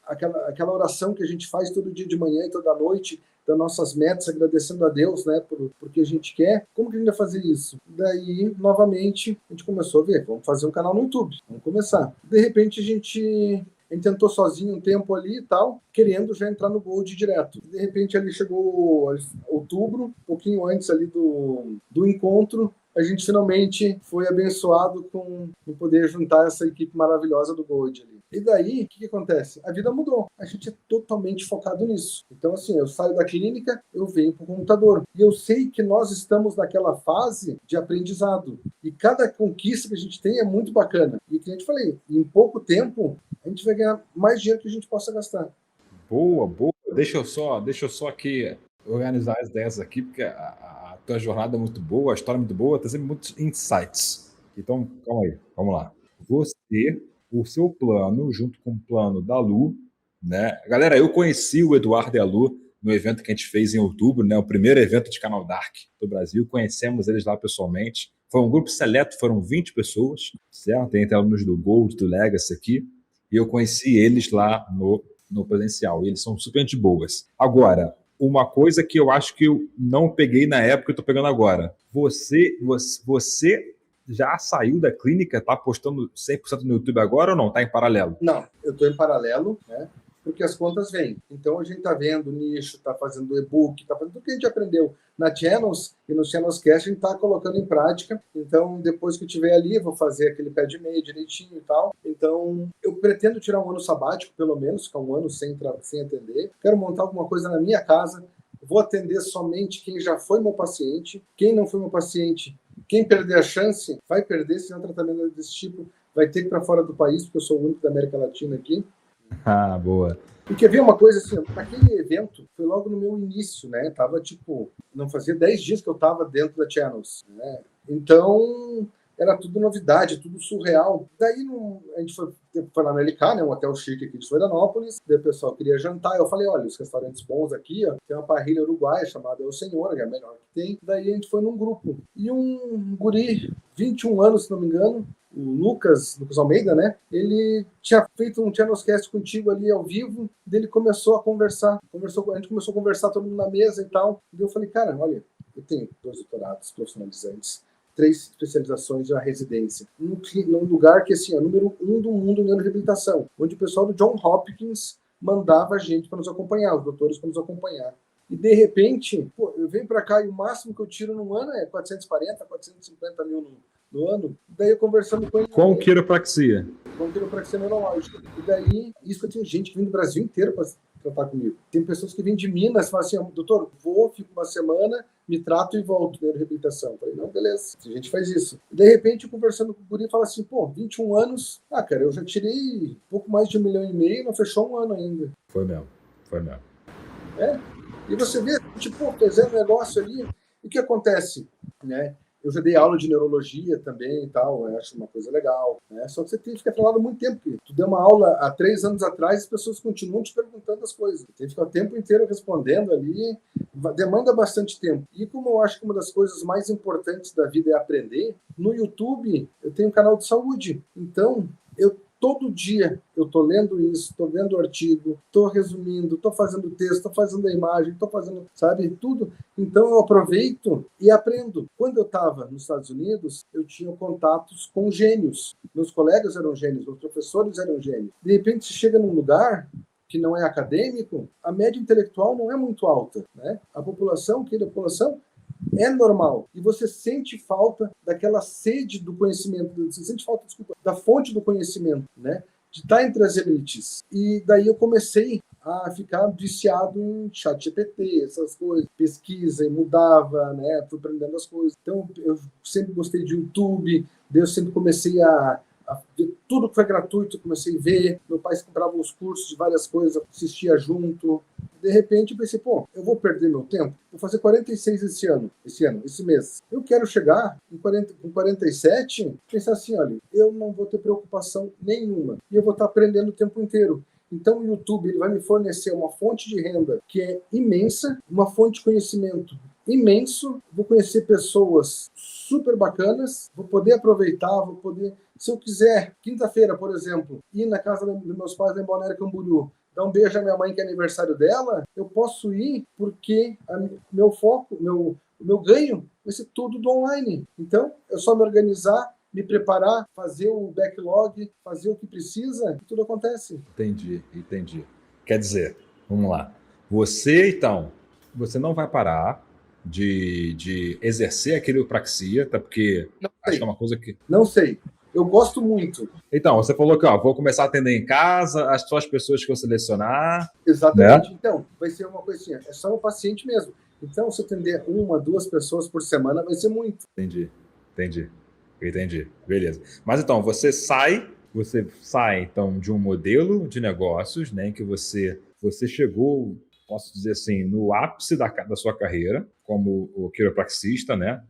oração que a gente faz todo dia de manhã e toda noite, das nossas metas, agradecendo a Deus, né, por que a gente quer. Como que a gente vai fazer isso? Daí, novamente, a gente começou a ver, vamos fazer um canal no YouTube, vamos começar. De repente, a gente tentou sozinho um tempo ali e tal, querendo já entrar no Gold direto. De repente, ali chegou outubro, um pouquinho antes ali do encontro, a gente finalmente foi abençoado com poder juntar essa equipe maravilhosa do Gold ali. E daí, o que acontece? A vida mudou. A gente é totalmente focado nisso. Então, assim, eu saio da clínica, eu venho para o computador. E eu sei que nós estamos naquela fase de aprendizado. E cada conquista que a gente tem é muito bacana. E que a gente falei, em pouco tempo, a gente vai ganhar mais dinheiro que a gente possa gastar. Boa, boa. Deixa eu só aqui organizar as ideias aqui, porque a tua jornada é muito boa, a história é muito boa, tem sempre muitos insights. Então, calma aí, vamos lá. O seu plano, junto com o plano da Lu, né? Galera, eu conheci o Eduardo e a Lu no evento que a gente fez em outubro, né? O primeiro evento de Canal Dark do Brasil. Conhecemos eles lá pessoalmente. Foi um grupo seleto, foram 20 pessoas, certo? Tem alunos do Gold, do Legacy aqui. E eu conheci eles lá no presencial. E eles são super gente boas. Agora, uma coisa que eu acho que eu não peguei na época, eu tô pegando agora. Você já saiu da clínica, tá postando 100% no YouTube agora ou não? Tá em paralelo? Não, eu tô em paralelo, né? Porque as contas vêm. Então a gente tá vendo nicho, tá fazendo e-book, tá fazendo tudo que a gente aprendeu na Channels e no Channels Cast, a gente tá colocando em prática. Então, depois que eu estiver ali, eu vou fazer aquele pé de meia direitinho e tal. Então, eu pretendo tirar um ano sabático, pelo menos, ficar um ano sem atender. Quero montar alguma coisa na minha casa. Vou atender somente quem já foi meu paciente. Quem não foi meu paciente, quem perder a chance, vai perder. Se é um tratamento desse tipo, vai ter que ir para fora do país, porque eu sou o único da América Latina aqui. Ah, boa. E quer ver uma coisa assim, naquele evento, foi logo no meu início, né? Tava tipo, não fazia 10 dias que eu tava dentro da Channels, né? Então, era tudo novidade, tudo surreal. Daí a gente foi lá no LK, né? Um hotel chique aqui de Florianópolis. Daí o pessoal queria jantar. Eu falei, olha, os restaurantes bons aqui, ó, tem uma parrilha uruguaia chamada El Senhor, que é a melhor que tem. Daí a gente foi num grupo. E um guri, 21 anos, se não me engano, o Lucas Almeida, né? Ele tinha feito um Channelscast contigo ali ao vivo, daí ele começou a conversar. A gente começou a conversar todo mundo na mesa e tal. E eu falei, cara, olha, eu tenho 2 doutorados profissionalizantes, 3 especializações e uma residência. Num lugar que, assim, é o número 1 do mundo em neuroreabilitação, onde o pessoal do John Hopkins mandava a gente para nos acompanhar, os doutores para nos acompanhar. E, de repente, pô, eu venho para cá e o máximo que eu tiro num ano é 440, 450 mil no ano. Daí eu conversando com ele... Com quiropraxia. Com quiropraxia neurológica. E daí, isso que eu tenho gente que vem do Brasil inteiro para tratar comigo. Tem pessoas que vêm de Minas e falam assim, doutor, fico uma semana, me trato e volto na reabilitação. Eu falei, não, beleza, a gente faz isso. E, de repente, eu conversando com o guri, fala assim, pô, 21 anos, cara, eu já tirei pouco mais de 1,5 milhão, não fechou um ano ainda. Foi mesmo. É, e você vê, tipo, fazendo um negócio ali, e o que acontece, né? Eu já dei aula de neurologia também e tal, eu acho uma coisa legal, né? Só que você tem que ficar falando muito tempo. Tu deu uma aula há 3 anos atrás, as pessoas continuam te perguntando as coisas. Tem que ficar o tempo inteiro respondendo ali, demanda bastante tempo. E como eu acho que uma das coisas mais importantes da vida é aprender, no YouTube eu tenho um canal de saúde. Então, todo dia eu estou lendo isso, estou vendo o artigo, estou resumindo, estou fazendo texto, estou fazendo a imagem, estou fazendo, sabe, tudo. Então eu aproveito e aprendo. Quando eu estava nos Estados Unidos, eu tinha contatos com gênios. Meus colegas eram gênios, meus professores eram gênios. De repente, você chega num lugar que não é acadêmico, a média intelectual não é muito alta, né? A população é normal. E você sente falta daquela sede do conhecimento, você sente falta, desculpa, da fonte do conhecimento, né? De estar entre as elites. E daí eu comecei a ficar viciado em ChatGPT, essas coisas, pesquisa e mudava, né? Fui aprendendo as coisas. Então eu sempre gostei de YouTube, daí eu sempre comecei a ver tudo que foi gratuito, eu comecei a ver. Meu pai comprava uns cursos de várias coisas, assistia junto. De repente eu pensei, pô, eu vou perder meu tempo? Vou fazer 46 esse mês. Eu quero chegar com 47, pensar assim, olha, eu não vou ter preocupação nenhuma. E eu vou estar aprendendo o tempo inteiro. Então o YouTube ele vai me fornecer uma fonte de renda que é imensa, uma fonte de conhecimento imenso, vou conhecer pessoas super bacanas, vou poder aproveitar, vou poder, se eu quiser, quinta-feira, por exemplo, ir na casa dos meus pais em Balneário Camboriú, dar um beijo à minha mãe que é aniversário dela, eu posso ir porque meu foco, o meu ganho vai ser tudo do online. Então, é só me organizar, me preparar, fazer o backlog, fazer o que precisa, e tudo acontece. Entendi. Quer dizer, vamos lá. Você não vai parar de exercer a quiropraxia, tá? Porque acho que é uma coisa que... Não sei. Eu gosto muito. Então, você falou que vou começar a atender em casa, só as pessoas que eu selecionar. Exatamente. Né? Então, vai ser uma coisinha. É só um paciente mesmo. Então, se eu atender 1, 2 pessoas por semana, vai ser muito. Entendi. Beleza. Mas então, você sai então de um modelo de negócios, né, em que você chegou, posso dizer assim, no ápice da sua carreira como o quiropraxista, né?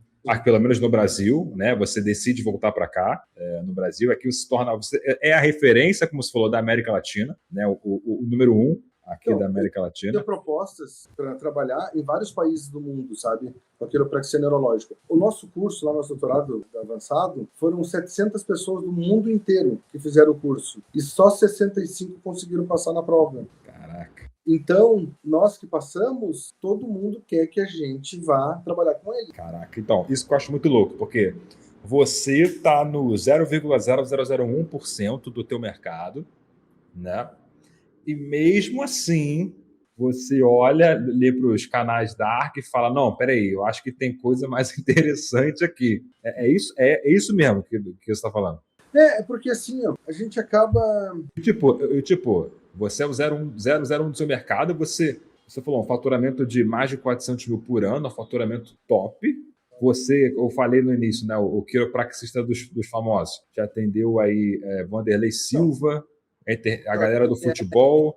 Pelo menos no Brasil, né? Você decide voltar para cá, no Brasil, aqui se torna, você é a referência, como você falou, da América Latina, né? O número 1 aqui da América Latina. Eu tenho propostas para trabalhar em vários países do mundo, sabe? Com a quiropraxia neurológica. O nosso curso, lá no nosso doutorado avançado, foram 700 pessoas do mundo inteiro que fizeram o curso. E só 65 conseguiram passar na prova. Caraca. Então, nós que passamos, todo mundo quer que a gente vá trabalhar com ele. Caraca, então, isso que eu acho muito louco, porque você está no 0,0001% do teu mercado, né? E mesmo assim, você olha, lê para os canais Dark e fala, não, peraí, eu acho que tem coisa mais interessante aqui. É isso mesmo que você está falando. É porque assim, ó, a gente acaba... Tipo, você é o 001 do seu mercado, você falou um faturamento de mais de 400 mil por ano, um faturamento top. Eu falei no início, né, o quiropraxista dos famosos, já atendeu aí Vanderlei Silva, a galera do futebol.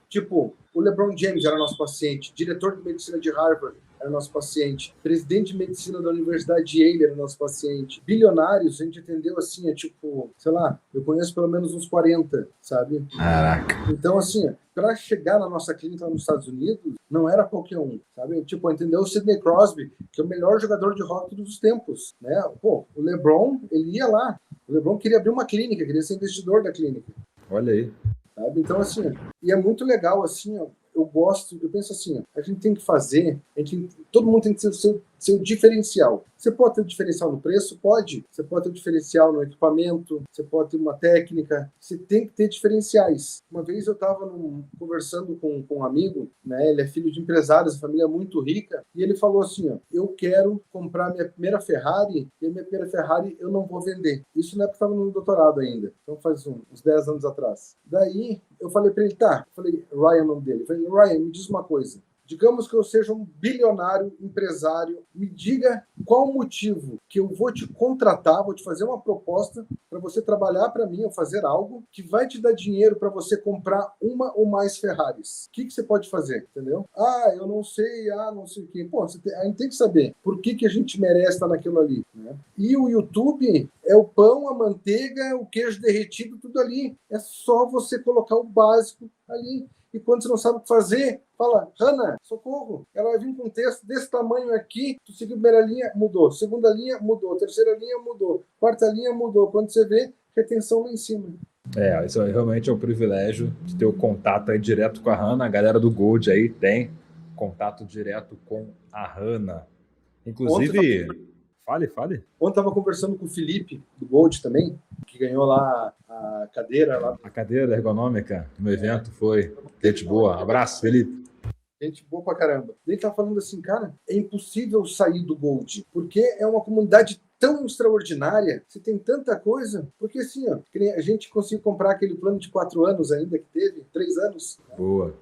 Tipo, o LeBron James era nosso paciente, diretor de medicina de Harvard era nosso paciente, presidente de medicina da Universidade de Yale era nosso paciente, bilionários, a gente atendeu assim, tipo, sei lá, eu conheço pelo menos uns 40, sabe? Caraca. Então, assim, para chegar na nossa clínica lá nos Estados Unidos, não era qualquer um, sabe? Tipo, entendeu? O Sidney Crosby, que é o melhor jogador de hockey dos tempos, né? Pô, o LeBron, ele ia lá, o LeBron queria abrir uma clínica, queria ser investidor da clínica. Olha aí. Sabe? Então, assim, e é muito legal, assim, ó, eu penso assim, ó, a gente tem que fazer, todo mundo tem que ter o seu diferencial. Você pode ter um diferencial no preço? Pode. Você pode ter um diferencial no equipamento, você pode ter uma técnica, você tem que ter diferenciais. Uma vez eu estava conversando com um amigo, né, ele é filho de empresários, a família é muito rica, e ele falou assim, ó, eu quero comprar minha primeira Ferrari, e a minha primeira Ferrari eu não vou vender. Isso na época estava no doutorado ainda, então faz uns 10 anos atrás. Daí eu falei para ele, Ryan é o nome dele, eu falei, Ryan, me diz uma coisa, digamos que eu seja um bilionário empresário, me diga qual o motivo que eu vou te contratar, vou te fazer uma proposta para você trabalhar para mim ou fazer algo que vai te dar dinheiro para você comprar uma ou mais Ferraris. O que você pode fazer, entendeu? Eu não sei, não sei o quê. Pô, a gente tem que saber por que a gente merece estar naquilo ali, né? E o YouTube é o pão, a manteiga, o queijo derretido, tudo ali. É só você colocar o básico ali. E quando você não sabe o que fazer, fala, Hannah, socorro. Ela vai vir com um texto desse tamanho aqui, tu seguiu a primeira linha, mudou. Segunda linha, mudou. Terceira linha, mudou. Quarta linha, mudou. Quando você vê, retenção lá em cima. Isso realmente é um privilégio de ter o contato aí direto com a Hanna. A galera do Gold aí tem contato direto com a Hanna. Ontem Inclusive, fale. Ontem estava conversando com o Felipe, do Gold também, que ganhou lá a cadeira. Lá. A cadeira ergonômica no evento foi gente boa. Abraço, Felipe. Gente boa pra caramba. Ele tá falando assim, cara, é impossível sair do Gold, porque é uma comunidade tão extraordinária, você tem tanta coisa, porque assim, ó, a gente conseguiu comprar aquele plano de 4 anos ainda que teve, 3 anos. Boa.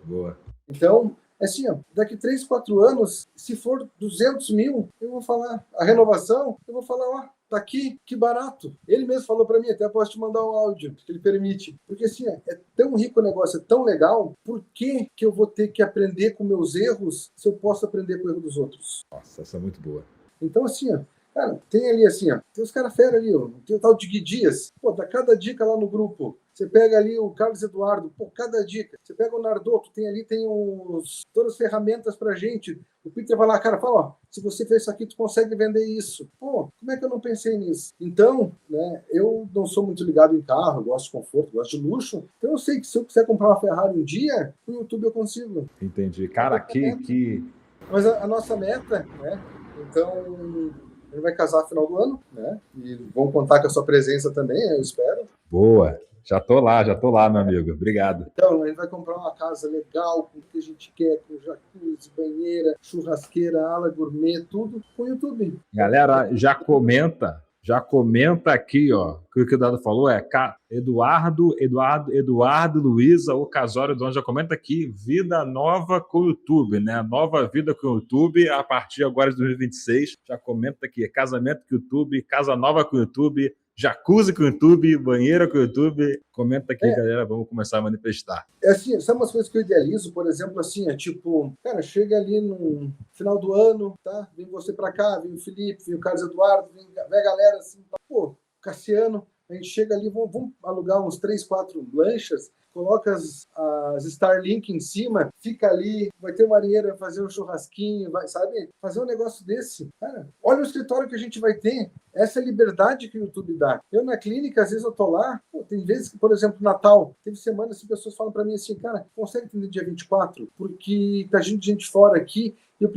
Então, assim, ó, daqui 3, 4 anos, se for 200 mil, eu vou falar, a renovação, eu vou falar, ó, tá aqui, que barato. Ele mesmo falou para mim, até posso te mandar um áudio, que ele permite. Porque assim, é tão rico o negócio, é tão legal, por que eu vou ter que aprender com meus erros se eu posso aprender com o erro dos outros? Nossa, essa é muito boa. Então, assim, ó, cara, tem ali assim, ó, tem os caras fera ali, ó, tem o tal de Gui Dias, pô, dá cada dica lá no grupo. Você pega ali o Carlos Eduardo, pô, cada dica. Você pega o Nardotto, tem todas as ferramentas pra gente. O Peter vai lá, cara, fala, ó, se você fez isso aqui, tu consegue vender isso. Pô, como é que eu não pensei nisso? Então, né, eu não sou muito ligado em carro, eu gosto de conforto, gosto de luxo. Então eu sei que se eu quiser comprar uma Ferrari um dia, no YouTube eu consigo. Entendi. Cara, que... Mas a nossa meta, né, então... Ele vai casar no final do ano, né? E vão contar com a sua presença também, eu espero. Boa. Já tô lá, meu amigo. Obrigado. Então, ele vai comprar uma casa legal, com o que a gente quer, com jacuzzi, banheira, churrasqueira, ala gourmet, tudo com o YouTube. Galera, já comenta aqui, ó, que o que o Dado falou é Eduardo, Luísa, o Casório, Dom, já comenta aqui, vida nova com o YouTube, né? Nova vida com o YouTube a partir agora de 2026. Já comenta aqui, casamento com o YouTube, casa nova com o YouTube, jacuzzi com o YouTube, banheira com o YouTube. Comenta aqui, galera, vamos começar a manifestar. É assim, sabe umas coisas que eu idealizo, por exemplo, assim, é tipo, cara, chega ali no final do ano, tá? Vem você pra cá, vem o Felipe, vem o Carlos Eduardo, vem a galera assim, tá? Pô, Cassiano, a gente chega ali, vamos alugar uns 3, 4 lanchas, coloca as Starlink em cima, fica ali, vai ter um marinheiro, vai fazer um churrasquinho, vai, sabe? Fazer um negócio desse. Cara, olha o escritório que a gente vai ter. Essa é a liberdade que o YouTube dá. Eu na clínica, às vezes eu tô lá, pô, tem vezes que, por exemplo, Natal, teve semanas que pessoas falam para mim assim, cara, consegue atender dia 24? Porque tá gente fora aqui, eu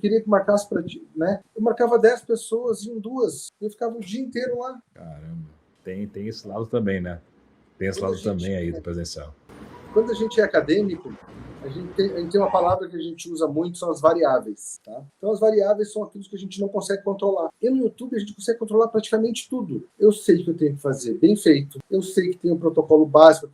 queria que marcasse para ti, né? Eu marcava 10 pessoas, iam 2, eu ficava o dia inteiro lá. Caramba, tem esse lado também, né? Tem esse lado também aí do presencial. Quando a gente é acadêmico, a gente tem uma palavra que a gente usa muito, são as variáveis. Tá? Então, as variáveis são aquilo que a gente não consegue controlar. E no YouTube, a gente consegue controlar praticamente tudo. Eu sei que eu tenho que fazer bem feito. Eu sei que tem um protocolo básico,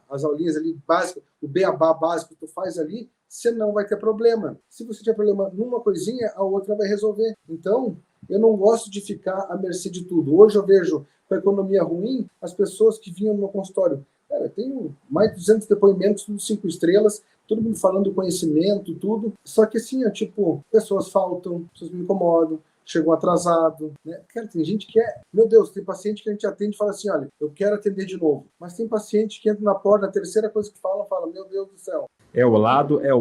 as aulinhas ali básicas, o beabá básico que tu faz ali, você não vai ter problema. Se você tiver problema numa coisinha, a outra vai resolver. Então, eu não gosto de ficar à mercê de tudo. Hoje eu vejo, com a economia ruim, as pessoas que vinham no meu consultório. Cara, eu tenho mais de 200 depoimentos, tudo 5 estrelas, todo mundo falando do conhecimento, tudo. Só que assim, tipo, pessoas faltam, pessoas me incomodam, chegam atrasado, né? Cara, tem gente que meu Deus, tem paciente que a gente atende e fala assim, olha, eu quero atender de novo. Mas tem paciente que entra na porta, a terceira coisa que fala, meu Deus do céu. É o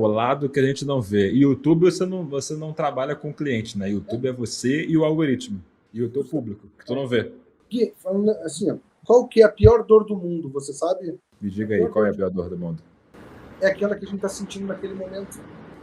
lado que a gente não vê. E YouTube você não trabalha com cliente, né? YouTube é você e o algoritmo. E o teu público, que tu não vê. E, falando assim, ó, qual que é a pior dor do mundo, você sabe? Me diga aí, qual é a pior dor do mundo? É aquela que a gente está sentindo naquele momento,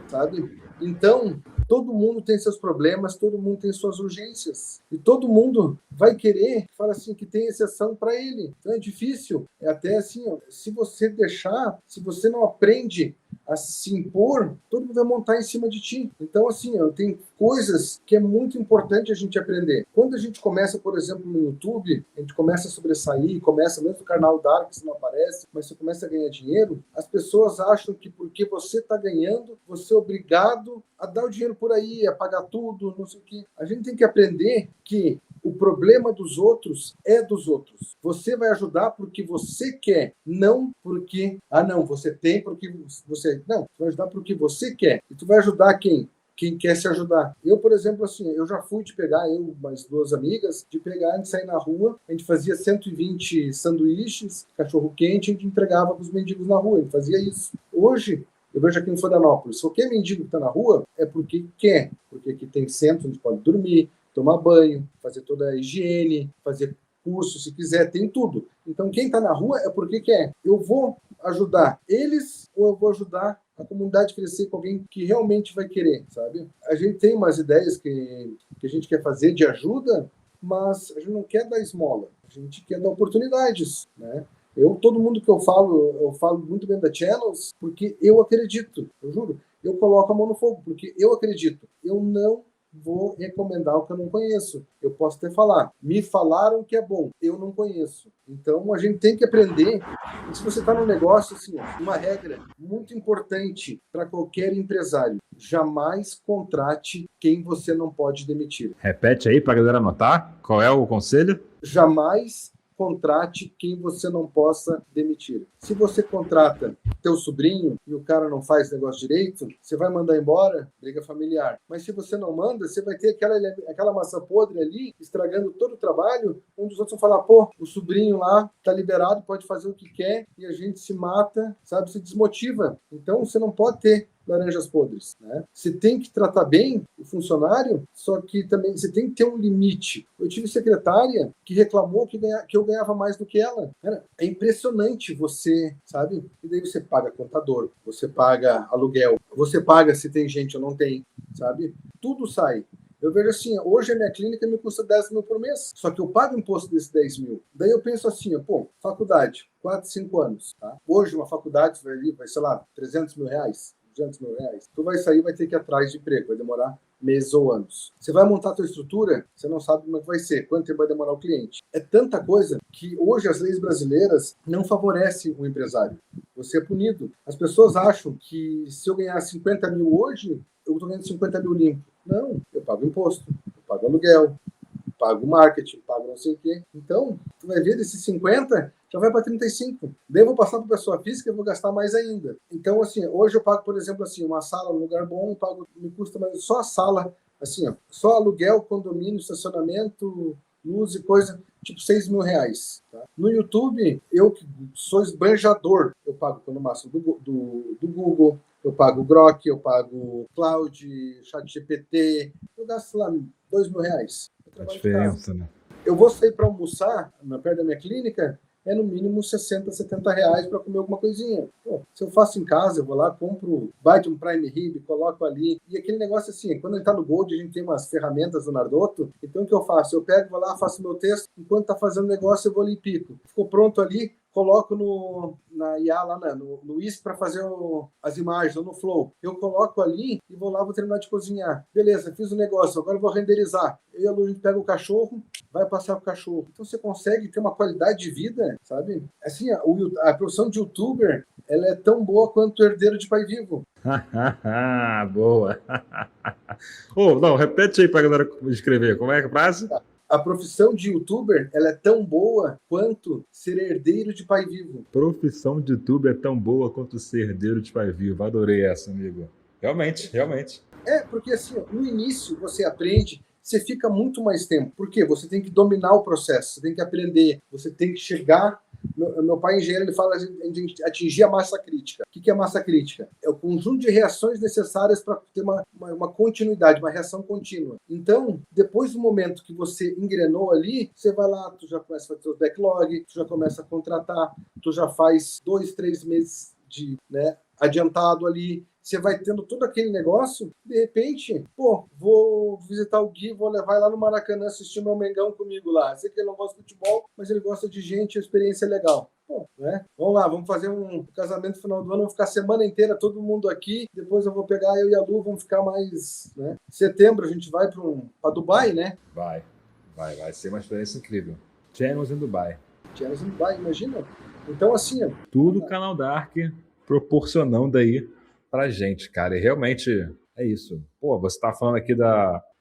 sabe? Então, todo mundo tem seus problemas, todo mundo tem suas urgências. E todo mundo vai querer, fala assim, que tem exceção para ele. Então é difícil. É até assim, ó, se você não aprende a se impor, todo mundo vai montar em cima de ti. Então, assim, ó, tem coisas que é muito importante a gente aprender. Quando a gente começa, por exemplo, no YouTube, a gente começa a sobressair, começa mesmo no canal Dark, se não aparece, mas você começa a ganhar dinheiro, as pessoas acham que porque você está ganhando, você é obrigado a dar o dinheiro por aí, a pagar tudo, não sei o quê. A gente tem que aprender que o problema dos outros é dos outros. Você vai ajudar porque você quer, não porque, não, você tem porque você... Não, você vai ajudar porque você quer. E tu vai ajudar quem? Quem quer se ajudar. Eu, por exemplo, assim, eu já fui de pegar, eu mais 2 amigas, de pegar e sair na rua, a gente fazia 120 sanduíches, cachorro-quente, a gente entregava para os mendigos na rua, a gente fazia isso. Hoje, eu vejo aqui em Florianópolis, se qualquer mendigo que está na rua, é porque quer, porque aqui tem centro onde pode dormir, tomar banho, fazer toda a higiene, fazer curso, se quiser, tem tudo. Então, quem está na rua é porque quer. Eu vou ajudar eles ou eu vou ajudar a comunidade crescer com alguém que realmente vai querer, sabe? A gente tem umas ideias que a gente quer fazer de ajuda, mas a gente não quer dar esmola, a gente quer dar oportunidades, né? Todo mundo que eu falo muito bem da Channels porque eu acredito, eu juro. Eu coloco a mão no fogo porque eu acredito. Eu não vou recomendar o que eu não conheço. Eu posso até falar. Me falaram que é bom. Eu não conheço. Então, a gente tem que aprender. E se você está no negócio, assim, uma regra muito importante para qualquer empresário. Jamais contrate quem você não pode demitir. Repete aí para a galera anotar. Qual é o conselho? Jamais contrate quem você não possa demitir. Se você contrata teu sobrinho e o cara não faz negócio direito, você vai mandar embora, briga familiar. Mas se você não manda, você vai ter aquela maçã podre ali, estragando todo o trabalho, onde os outros vão falar, pô, o sobrinho lá tá liberado, pode fazer o que quer, e a gente se mata, sabe, se desmotiva. Então, você não pode ter laranjas podres, né? Você tem que tratar bem o funcionário, só que também você tem que ter um limite. Eu tive secretária que reclamou que eu ganhava mais do que ela. Cara, é impressionante você, sabe? E daí você paga contador, você paga aluguel, você paga se tem gente ou não tem, sabe? Tudo sai. Eu vejo assim, hoje a minha clínica me custa 10 mil por mês, só que eu pago imposto desses 10 mil. Daí eu penso assim, pô, faculdade, 4, 5 anos, tá? Hoje uma faculdade vai, sei lá, 300 mil reais. 200 mil reais. Tu vai sair, vai ter que ir atrás de emprego, vai demorar meses ou anos. Você vai montar a tua estrutura, você não sabe como é que vai ser, quanto tempo vai demorar o cliente. É tanta coisa que hoje as leis brasileiras não favorecem o empresário. Você é punido. As pessoas acham que se eu ganhar 50 mil hoje, eu estou ganhando 50 mil limpo. Não, eu pago imposto, eu pago aluguel, pago marketing, pago não sei o quê. Então, tu vai ver desses 50, já vai para 35. Daí eu vou passar para pessoa física e vou gastar mais ainda. Então, assim, hoje eu pago, por exemplo, assim, uma sala num lugar bom, me custa mais só a sala, assim, só aluguel, condomínio, estacionamento, luz e coisa, tipo 6 mil reais. Tá? No YouTube, eu que sou esbanjador, eu pago no máximo do Google, eu pago o Grok, eu pago Cloud, ChatGPT, eu gasto lá 2 mil reais. A diferença, né? Eu vou sair para almoçar perto da minha clínica, é no mínimo 60, 70 reais para comer alguma coisinha. Pô, se eu faço em casa, eu vou lá, compro, baito um Prime Rib, coloco ali. E aquele negócio assim, quando ele tá no Gold, a gente tem umas ferramentas do Nardotto. Então o que eu faço? Eu pego, vou lá, faço meu texto, enquanto tá fazendo negócio, eu vou ali e pico. Ficou pronto ali, coloco na IA, lá no IS para fazer as imagens, ou no Flow. Eu coloco ali e vou lá, vou terminar de cozinhar. Beleza, fiz o negócio, agora eu vou renderizar. Eu e a Lu, a gente pega o cachorro, vai passear com o cachorro. Então você consegue ter uma qualidade de vida, sabe? Assim, a profissão de youtuber, ela é tão boa quanto o herdeiro de pai vivo. Boa. Não, repete aí pra galera escrever. Como é que é a frase? A profissão de youtuber, ela é tão boa quanto ser herdeiro de pai vivo. Profissão de youtuber é tão boa quanto ser herdeiro de pai vivo. Adorei essa, amigo. Realmente. Porque assim, no início você aprende, você fica muito mais tempo. Por quê? Você tem que dominar o processo, você tem que aprender, você tem que chegar... Meu pai engenheiro, ele fala de atingir a massa crítica. O que é massa crítica? É o conjunto de reações necessárias para ter uma continuidade, uma reação contínua. Então, depois do momento que você engrenou ali, você vai lá, tu já começa a fazer o backlog, tu já começa a contratar, tu já faz 2, 3 meses de adiantado ali, você vai tendo todo aquele negócio, de repente, vou visitar o Gui, vou levar ele lá no Maracanã assistir meu Mengão comigo lá. Sei que ele não gosta de futebol, mas ele gosta de gente, a experiência é legal. Né? Vamos lá, vamos fazer um casamento no final do ano, vamos ficar a semana inteira todo mundo aqui, depois eu vou pegar eu e a Lu, vamos ficar mais... Né? Setembro a gente vai para Dubai, né? Vai ser uma experiência incrível. Channels em Dubai, imagina. Então assim... Tudo o Canal Dark proporcionando aí pra gente, cara, e realmente é isso. Você tá falando aqui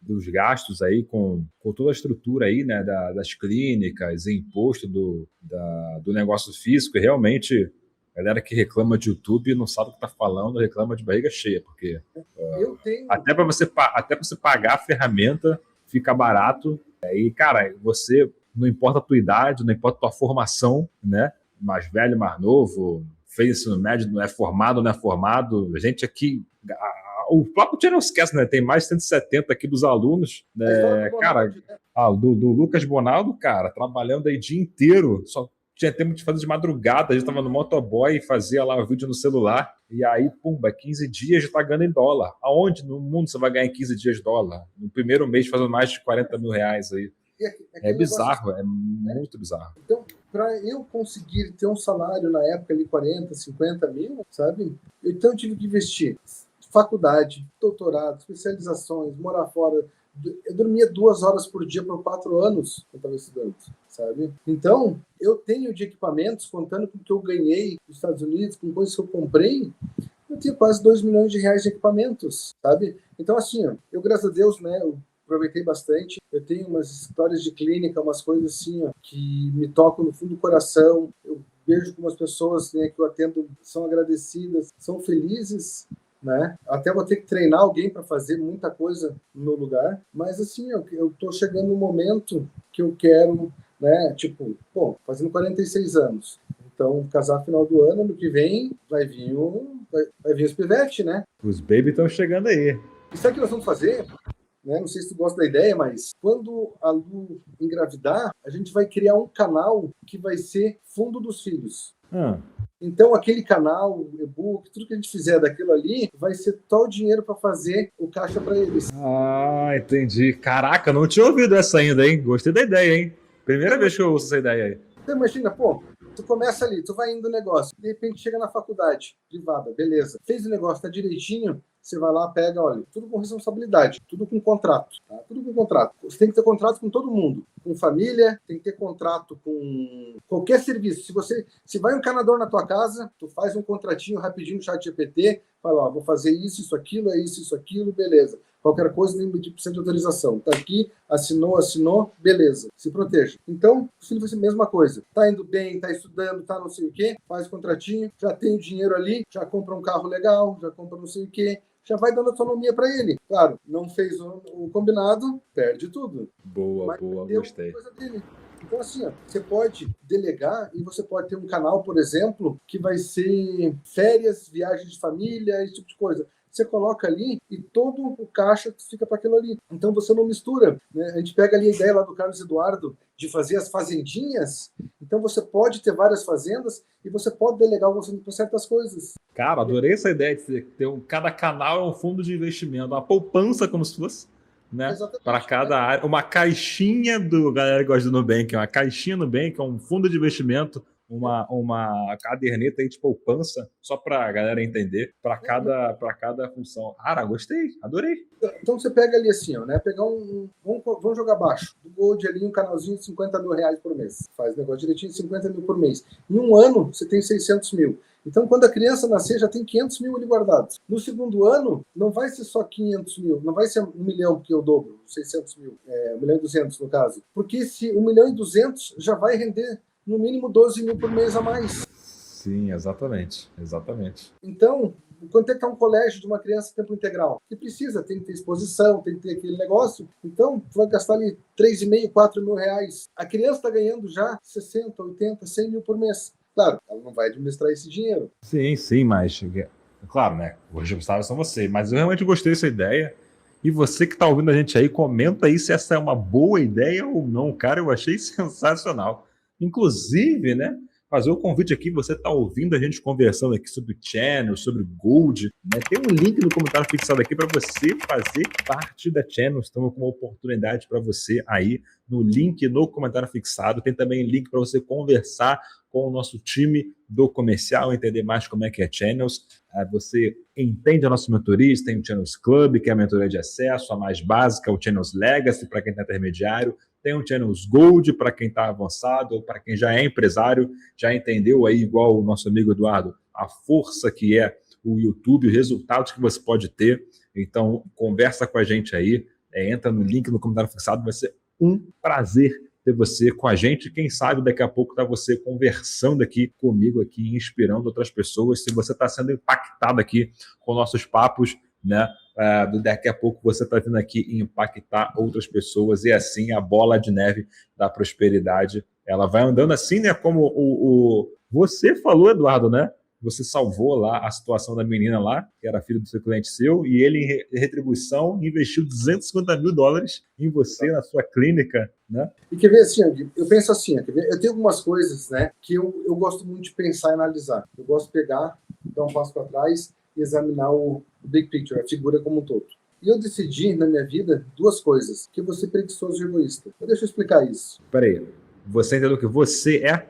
dos gastos aí com toda a estrutura aí, né, das clínicas, imposto do negócio físico, e realmente a galera que reclama de YouTube não sabe o que tá falando, reclama de barriga cheia, porque até para você pagar a ferramenta fica barato, e cara, você, não importa a tua idade, não importa a tua formação, né, mais velho, mais novo, fez ensino médio, não é formado, a gente aqui, o próprio Channelscast, né, tem mais de 170 aqui dos alunos, né, cara, do Lucas Bonaldo, cara, trabalhando aí o dia inteiro, só tinha tempo de fazer de madrugada, a gente tava no motoboy e fazia lá o vídeo no celular, e aí, pumba, 15 dias já tá ganhando em dólar. Aonde no mundo você vai ganhar em 15 dias dólar? No primeiro mês fazendo mais de 40 mil reais aí. É bizarro, é muito bizarro. Então, para eu conseguir ter um salário na época ali, 40, 50 mil, sabe? Então eu tive que investir faculdade, doutorado, especializações, morar fora. Eu dormia 2 horas por dia por 4 anos que eu estava estudando, sabe? Então, eu tenho de equipamentos, contando com o que eu ganhei nos Estados Unidos, com coisas que eu comprei, eu tinha quase 2 milhões de reais de equipamentos, sabe? Então, assim, ó, eu, graças a Deus, né, eu aproveitei bastante. Eu tenho umas histórias de clínica, umas coisas assim, ó, que me tocam no fundo do coração. Eu vejo como as pessoas, né, que eu atendo são agradecidas, são felizes, né? Até vou ter que treinar alguém para fazer muita coisa no meu lugar. Mas assim, eu tô chegando no momento que eu quero, né, tipo, pô, fazendo 46 anos. Então, casar final do ano que vem, vai vir os pivetes, né? Os baby estão chegando aí. E sabe o que nós vamos fazer? Né? Não sei se tu gosta da ideia, mas quando a Lu engravidar, a gente vai criar um canal que vai ser Fundo dos Filhos. Então, aquele canal, e-book, tudo que a gente fizer daquilo ali, vai ser todo o dinheiro para fazer o caixa para eles. Ah, entendi. Caraca, não tinha ouvido essa ainda, hein? Gostei da ideia, hein? Primeira vez que eu ouço essa ideia aí. Então, imagina, pô, tu começa ali, tu vai indo no negócio, de repente chega na faculdade privada, beleza. Fez o negócio, tá direitinho, você vai lá, pega, olha, tudo com responsabilidade, tudo com contrato, tá? Tudo com contrato. Você tem que ter contrato com todo mundo, com família, tem que ter contrato com qualquer serviço. Se vai um encanador na tua casa, tu faz um contratinho rapidinho no ChatGPT, fala, ó, vou fazer isso, aquilo, isso, aquilo, beleza. Qualquer coisa nem precisa de autorização. Tá aqui, assinou, beleza. Se proteja. Então, o filho vai ser a mesma coisa. Tá indo bem, tá estudando, tá não sei o quê, faz o contratinho, já tem o dinheiro ali, já compra um carro legal, já compra não sei o quê, já vai dando autonomia para ele. Claro, não fez o combinado, perde tudo. Boa, gostei. Então, assim, ó, você pode delegar e você pode ter um canal, por exemplo, que vai ser férias, viagens de família, esse tipo de coisa. Você coloca ali e todo o caixa fica para aquilo ali. Então você não mistura, né? A gente pega ali a ideia lá do Carlos Eduardo de fazer as fazendinhas. Então você pode ter várias fazendas e você pode delegar você para certas coisas. Cara, adorei essa ideia de ter cada canal é um fundo de investimento, uma poupança como se fosse, né? Para cada área, uma caixinha do galera que gosta do Nubank, uma caixinha Nubank, é um fundo de investimento, uma caderneta aí de poupança, só para a galera entender, para cada função. Cara, gostei, adorei. Então você pega ali assim, ó, né? Pegar vamos jogar baixo. Do Gold ali, um canalzinho de 50 mil reais por mês. Faz o negócio direitinho, 50 mil por mês. Em um ano, você tem 600 mil. Então, quando a criança nascer, já tem 500 mil ali guardados. No segundo ano, não vai ser só 500 mil, não vai ser 1 milhão, porque eu dobro, 600 mil, 1 milhão e 200 no caso. Porque esse 1 milhão e 200 já vai render no mínimo 12 mil por mês a mais. Sim, exatamente. Então, quanto é que está um colégio de uma criança tempo integral? Que precisa, tem que ter exposição, tem que ter aquele negócio. Então, tu vai gastar ali 3,5, 4 mil reais. A criança está ganhando já 60, 80, 100 mil por mês. Claro, ela não vai administrar esse dinheiro. Sim, mas... Claro, né? Os responsáveis são você. Mas eu realmente gostei dessa ideia. E você que está ouvindo a gente aí, comenta aí se essa é uma boa ideia ou não. Cara, eu achei sensacional. Inclusive, né? Fazer o convite aqui, você está ouvindo a gente conversando aqui sobre Channel, sobre Gold, né? Tem um link no comentário fixado aqui para você fazer parte da Channel. Estamos com uma oportunidade para você aí no link no comentário fixado. Tem também link para você conversar com o nosso time do comercial, entender mais como é que é Channels. Você entende a nossa mentoria, tem o Channels Club, que é a mentoria de acesso, a mais básica, o Channels Legacy, para quem está intermediário. Tem o Channels Gold para quem está avançado, ou para quem já é empresário, já entendeu aí, igual o nosso amigo Eduardo, a força que é o YouTube, os resultados que você pode ter. Então, conversa com a gente aí, entra no link no comentário fixado, vai ser um prazer ter você com a gente. Quem sabe daqui a pouco tá você conversando aqui comigo, aqui, inspirando outras pessoas. Se você está sendo impactado aqui com nossos papos, né? Daqui a pouco você está vindo aqui impactar outras pessoas e assim a bola de neve da prosperidade ela vai andando assim, né? Como você falou, Eduardo, né? você salvou lá a situação da menina lá, que era filha do seu cliente seu, e ele, em retribuição, investiu $250 mil em você, na sua clínica, né? E quer ver assim, eu penso assim, quer ver? Eu tenho algumas coisas, né, que eu gosto muito de pensar e analisar. Eu gosto de pegar, dar um passo para trás e examinar o big picture, a figura como um todo. E eu decidi, na minha vida, duas coisas, que eu vou ser preguiçoso e egoísta. Então, deixa eu explicar isso. Peraí, você entendeu que você é?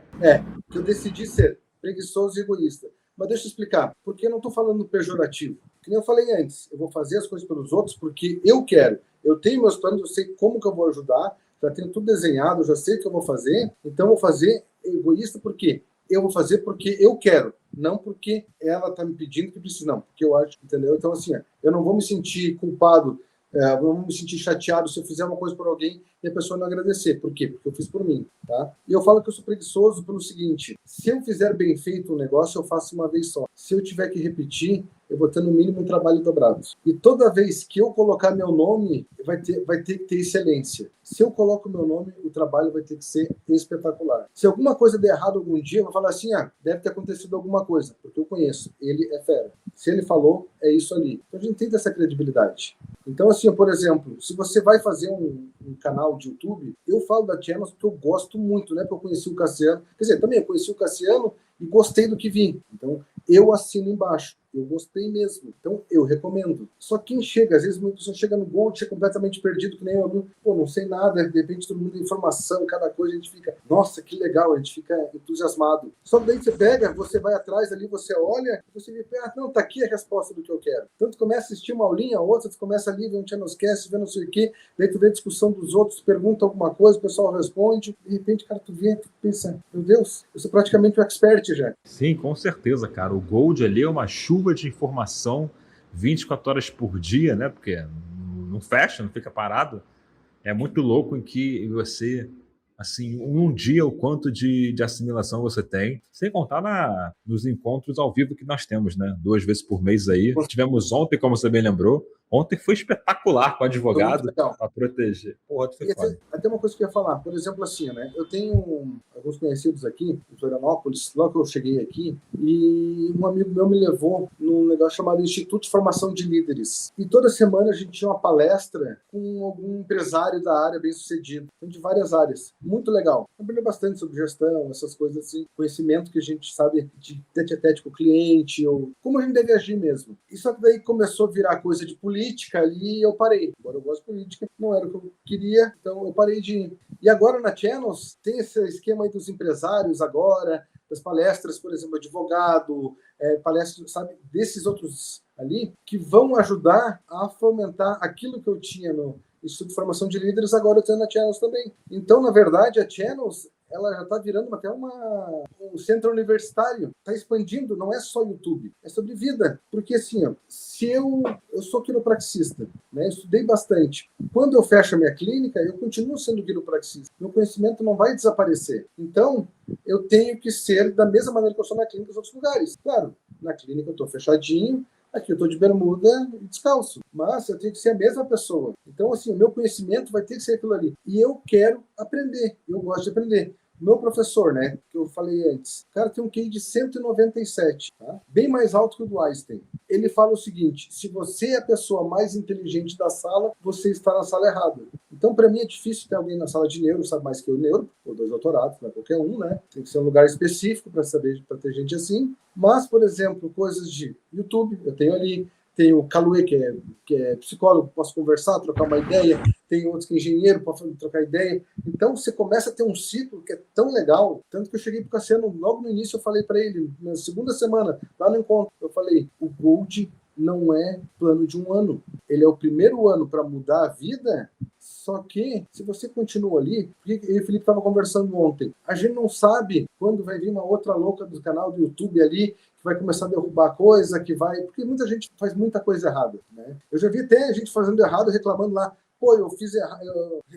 Que eu decidi ser preguiçoso e egoísta. Mas deixa eu explicar, porque eu não estou falando pejorativo. Que nem eu falei antes, eu vou fazer as coisas pelos outros porque eu quero. Eu tenho meus planos, eu sei como que eu vou ajudar, já tenho tudo desenhado, já sei o que eu vou fazer, então eu vou fazer egoísta porque eu vou fazer porque eu quero, não porque ela está me pedindo que precisa, não, porque eu acho, entendeu? Então, assim, eu não vou me sentir culpado, não vou me sentir chateado se eu fizer uma coisa por alguém e a pessoa não agradecer. Por quê? Porque eu fiz por mim, tá? E eu falo que eu sou preguiçoso pelo seguinte, se eu fizer bem feito um negócio, eu faço uma vez só. Se eu tiver que repetir, eu vou ter no mínimo um trabalho dobrado. E toda vez que eu colocar meu nome, vai ter que ter excelência. Se eu coloco meu nome, o trabalho vai ter que ser espetacular. Se alguma coisa der errado algum dia, eu vou falar assim, deve ter acontecido alguma coisa, porque eu conheço, ele é fera. Se ele falou, é isso ali. Então a gente tem essa credibilidade. Então, assim, por exemplo, se você vai fazer um canal de YouTube, eu falo da Channels porque eu gosto muito, né? Porque eu conheci o Cassiano. Quer dizer, também eu conheci o Cassiano e gostei do que vi. Então, eu assino embaixo. Eu gostei mesmo. Então, eu recomendo. Só quem chega, às vezes uma pessoa chega no Gold, chega completamente perdido, que nem eu, não sei nada, de repente todo mundo tem informação, cada coisa, a gente fica, nossa, que legal, a gente fica entusiasmado. Só que daí você pega, você vai atrás ali, você olha, você vê, não, tá aqui a resposta do que eu quero. Então, tu começa a assistir uma aulinha, outra, tu começa ali, ver um Channelscast, ver não sei o quê, daí tu vê a discussão dos outros, pergunta alguma coisa, o pessoal responde, de repente, cara, tu vê, tu pensa, meu Deus, eu sou praticamente um expert já. Sim, com certeza, cara. O Gold ali é uma chuva de informação 24 horas por dia, né? Porque não fecha, não fica parado. É muito louco em que você, assim, um dia o quanto de assimilação você tem, sem contar nos encontros ao vivo que nós temos, né? 2 vezes por mês aí. Tivemos ontem, como você bem lembrou. Ontem foi espetacular com o Foi muito advogado legal. para proteger. Porra, foi foda. Até uma coisa que eu ia falar, por exemplo, assim, né? Eu tenho alguns conhecidos aqui, em Florianópolis, logo que eu cheguei aqui, e um amigo meu me levou num negócio chamado Instituto de Formação de Líderes. E toda semana a gente tinha uma palestra com algum empresário da área bem-sucedido, de várias áreas. Muito legal. Aprendeu bastante sobre gestão, essas coisas assim, conhecimento que a gente sabe de tete-a-tete com o cliente, ou como a gente deve agir mesmo. E só que daí começou a virar coisa de política ali e eu parei. Agora eu gosto de política, não era o que eu queria, então eu parei de ir. E agora na Channels tem esse esquema aí dos empresários agora, das palestras, por exemplo, advogado, palestras, sabe, desses outros ali, que vão ajudar a fomentar aquilo que eu tinha no Instituto de Formação de Líderes, agora eu tenho na Channels também. Então, na verdade, a Channels ela já está virando até um centro universitário, está expandindo, não é só YouTube, é sobre vida. Porque assim, se eu sou quiropraxista, né, estudei bastante. Quando eu fecho a minha clínica, eu continuo sendo quiropraxista. Meu conhecimento não vai desaparecer. Então, eu tenho que ser da mesma maneira que eu sou na clínica nos outros lugares. Claro, na clínica eu estou fechadinho, aqui eu estou de bermuda e descalço, mas eu tenho que ser a mesma pessoa. Então, assim, o meu conhecimento vai ter que ser aquilo ali. E eu quero aprender, eu gosto de aprender. Meu professor, né, que eu falei antes, o cara tem um QI de 197, tá? Bem mais alto que o do Einstein. Ele fala o seguinte, se você é a pessoa mais inteligente da sala, você está na sala errada. Então, para mim, é difícil ter alguém na sala de neuro, sabe mais que eu neuro, ou 2 doutorados, não é qualquer um, né? Tem que ser um lugar específico para saber, para ter gente assim. Mas, por exemplo, coisas de YouTube, eu tenho ali, tem o Caluê, que é psicólogo, posso conversar, trocar uma ideia, tem outros que é engenheiro, posso trocar ideia. Então, você começa a ter um ciclo que é tão legal, tanto que eu cheguei para o Cassiano, logo no início eu falei para ele, na segunda semana, lá no encontro, eu falei, o Gold não é plano de um ano, ele é o primeiro ano para mudar a vida, só que, se você continua ali, eu e o Felipe estavam conversando ontem, a gente não sabe quando vai vir uma outra louca do canal do YouTube ali, que vai começar a derrubar coisa, que vai... Porque muita gente faz muita coisa errada, né? Eu já vi até a gente fazendo errado, reclamando lá, pô, eu fiz errado,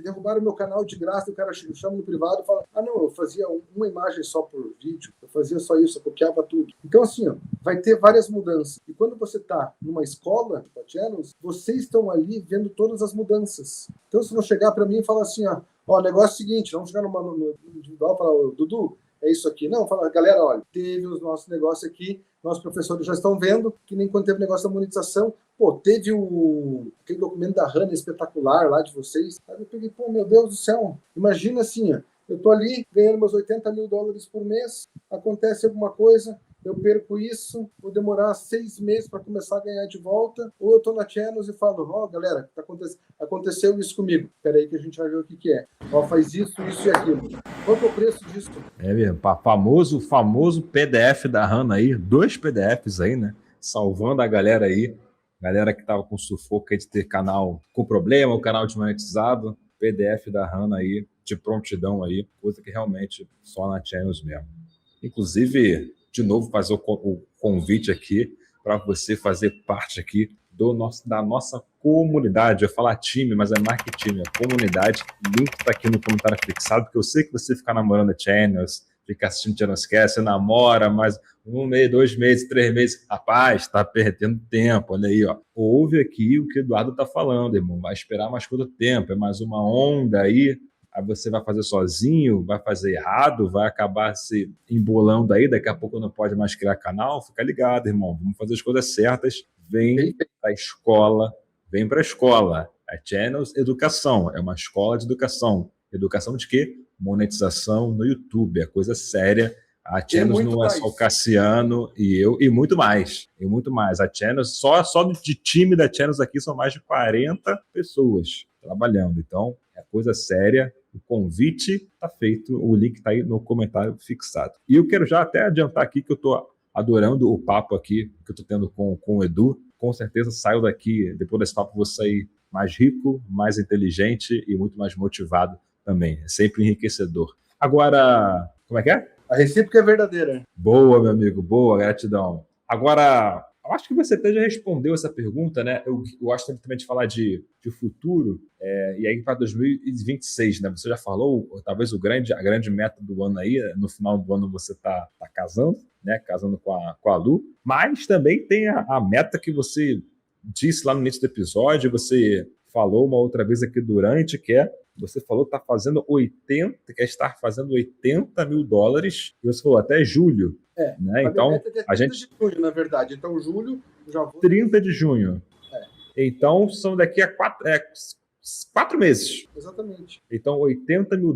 derrubaram meu canal de graça, o cara chama no privado e fala, não, eu fazia uma imagem só por vídeo, eu fazia só isso, eu copiava tudo. Então, assim, vai ter várias mudanças. E quando você está numa escola, tipo a Channels, vocês estão ali vendo todas as mudanças. Então, se vão chegar para mim e falar assim, o negócio é o seguinte, vamos chegar no individual e falar, Dudu, é isso aqui. Não, fala, galera, olha, teve o nosso negócio aqui, nossos professores já estão vendo, que nem quando teve o negócio da monetização, pô, teve aquele documento da HANA espetacular lá de vocês, aí eu peguei, pô, meu Deus do céu, imagina assim, ó, eu tô ali ganhando meus $80 mil por mês, acontece alguma coisa, eu perco isso, vou demorar 6 meses para começar a ganhar de volta, ou eu tô na Channels e falo, ó, galera, aconteceu isso comigo, peraí que a gente vai ver o que é. Ó, faz isso e aquilo. Quanto é o preço disso? É mesmo, famoso PDF da HANA aí, 2 PDFs aí, né? Salvando a galera aí, galera que tava com sufoco aí de ter canal com problema, o canal desmonetizado, PDF da HANA aí, de prontidão aí, coisa que realmente só na Channels mesmo. Inclusive, de novo, fazer o convite aqui para você fazer parte aqui da nossa comunidade. Eu ia falar time, mas é marketing, é comunidade. O link está aqui no comentário fixado, porque eu sei que você fica namorando a Channels, fica assistindo Channels Cast, você namora, mas 1 mês, 2 meses, 3 meses, rapaz, está perdendo tempo, olha aí, ó. Ouve aqui o que o Eduardo está falando, irmão, vai esperar mais quanto tempo, é mais uma onda aí você vai fazer sozinho, vai fazer errado, vai acabar se embolando aí, daqui a pouco não pode mais criar canal, fica ligado, irmão, vamos fazer as coisas certas, vem para a escola, vem para a escola. A Channels Educação, é uma escola de educação. Educação de quê? Monetização no YouTube, é coisa séria. A Channels não é só o Cassiano e eu, e muito mais. E muito mais. A Channels, só de time da Channels aqui são mais de 40 pessoas trabalhando. Então, é coisa séria. O convite está feito, o link está aí no comentário fixado. E eu quero já até adiantar aqui que eu estou adorando o papo aqui que eu estou tendo com o Edu. Com certeza saio daqui, depois desse papo, vou sair mais rico, mais inteligente e muito mais motivado também. É sempre enriquecedor. Agora, como é que é? A recíproca é verdadeira. Boa, meu amigo, boa, gratidão. Agora, eu acho que você até já respondeu essa pergunta, né? Eu gosto também de falar de futuro, e aí para 2026, né? Você já falou, talvez a grande meta do ano aí, no final do ano você tá casando, né? Casando com a Lu, mas também tem a meta que você disse lá no início do episódio, você falou uma outra vez aqui durante, você falou que quer estar fazendo $80 mil, e você falou até julho. Né? Então, a gente... de junho, na verdade. Então, julho, já vou... 30 de junho. Então, são daqui a 4 meses. Exatamente. Então, $80 mil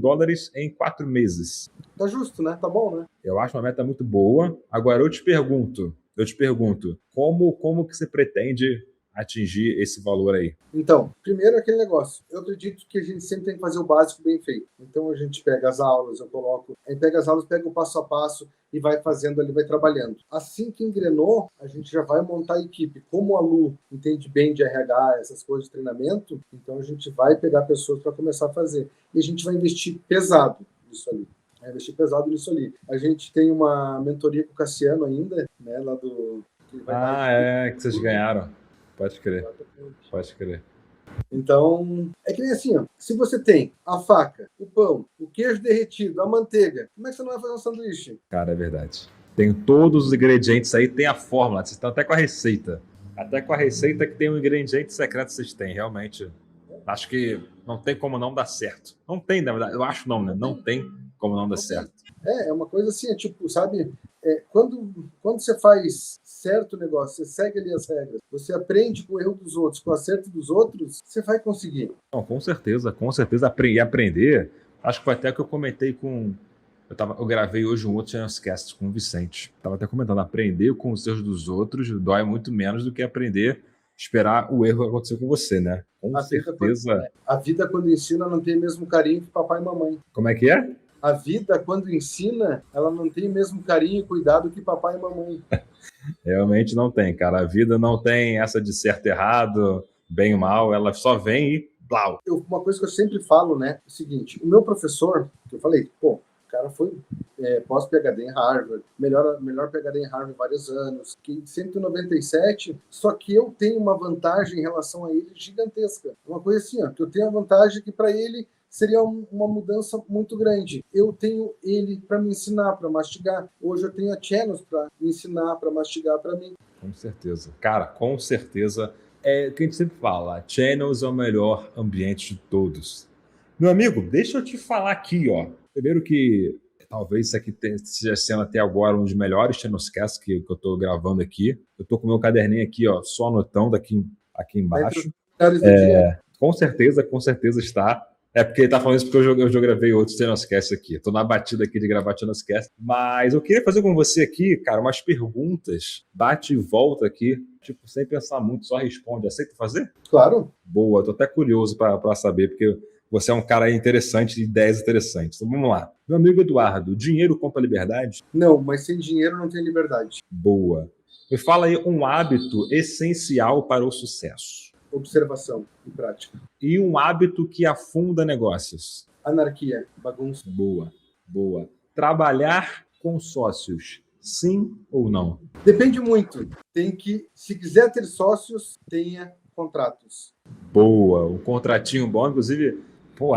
em 4 meses. Tá justo, né? Tá bom, né? Eu acho uma meta muito boa. Agora, eu te pergunto, como que você pretende atingir esse valor aí? Então, primeiro aquele negócio. Eu acredito que a gente sempre tem que fazer o básico bem feito. Então, a gente pega as aulas, a gente pega as aulas, pega o passo a passo e vai fazendo ali, vai trabalhando. Assim que engrenou, a gente já vai montar a equipe. Como a Lu entende bem de RH, essas coisas de treinamento, então a gente vai pegar pessoas para começar a fazer. E a gente vai investir pesado nisso ali. A gente tem uma mentoria com o Cassiano ainda, né, lá do... Que vocês ganharam. Pode crer. Pode crer. Então, é que nem assim, ó, se você tem a faca, o pão, o queijo derretido, a manteiga, como é que você não vai fazer um sanduíche? Cara, é verdade. Tem todos os ingredientes aí, tem a fórmula, vocês estão até com a receita. Até com a receita que tem um ingrediente secreto vocês têm, realmente. Acho que não tem como não dar certo. Não tem, na verdade, eu acho não, né? Não tem como não dar certo. É uma coisa assim, tipo, sabe, quando você faz certo o negócio, você segue ali as regras, você aprende com o erro dos outros, com o acerto dos outros, você vai conseguir. Não, com certeza, aprender. Acho que foi até que eu comentei com... Eu gravei hoje um outro Channelscast com o Vicente. Estava até comentando, aprender com os erros dos outros dói muito menos do que aprender, esperar o erro acontecer com você, né? Com certeza. A vida, quando ensina, não tem o mesmo carinho que papai e mamãe. Como é que é? A vida, quando ensina, ela não tem o mesmo carinho e cuidado que papai e mamãe. Realmente não tem, cara. A vida não tem essa de certo e errado, bem ou mal, ela só vem e blau. Uma coisa que eu sempre falo, né, é o seguinte, o meu professor, que eu falei, pô, o cara foi pós-PhD em Harvard, melhor PhD em Harvard vários anos, que 197, só que eu tenho uma vantagem em relação a ele gigantesca. Uma coisa assim, ó, que eu tenho a vantagem que para ele seria uma mudança muito grande. Eu tenho ele para me ensinar, para mastigar. Hoje eu tenho a Channels para me ensinar, para mastigar para mim. Com certeza. Cara, com certeza. É o que a gente sempre fala, a Channels é o melhor ambiente de todos. Meu amigo, deixa eu te falar aqui, ó. Primeiro que Talvez isso aqui esteja sendo até agora um dos melhores Tenoscasts que eu estou gravando aqui. Eu estou com o meu caderninho aqui, ó, só anotando aqui embaixo. Com certeza está. É porque ele tá falando isso porque eu já gravei outros Tenoscasts aqui. Estou na batida aqui de gravar Tenoscast. Mas eu queria fazer com você aqui, cara, umas perguntas. Bate e volta aqui. Tipo, sem pensar muito, só responde. Aceita fazer? Claro. Boa, tô até curioso para saber, porque você é um cara interessante, de ideias interessantes. Então vamos lá. Meu amigo Eduardo, dinheiro compra liberdade? Não, mas sem dinheiro não tem liberdade. Boa. Me fala aí um hábito essencial para o sucesso. Observação e prática. E um hábito que afunda negócios. Anarquia, bagunça. Boa. Trabalhar com sócios, sim ou não? Depende muito. Tem que, se quiser ter sócios, tenha contratos. Boa, um contratinho bom, inclusive,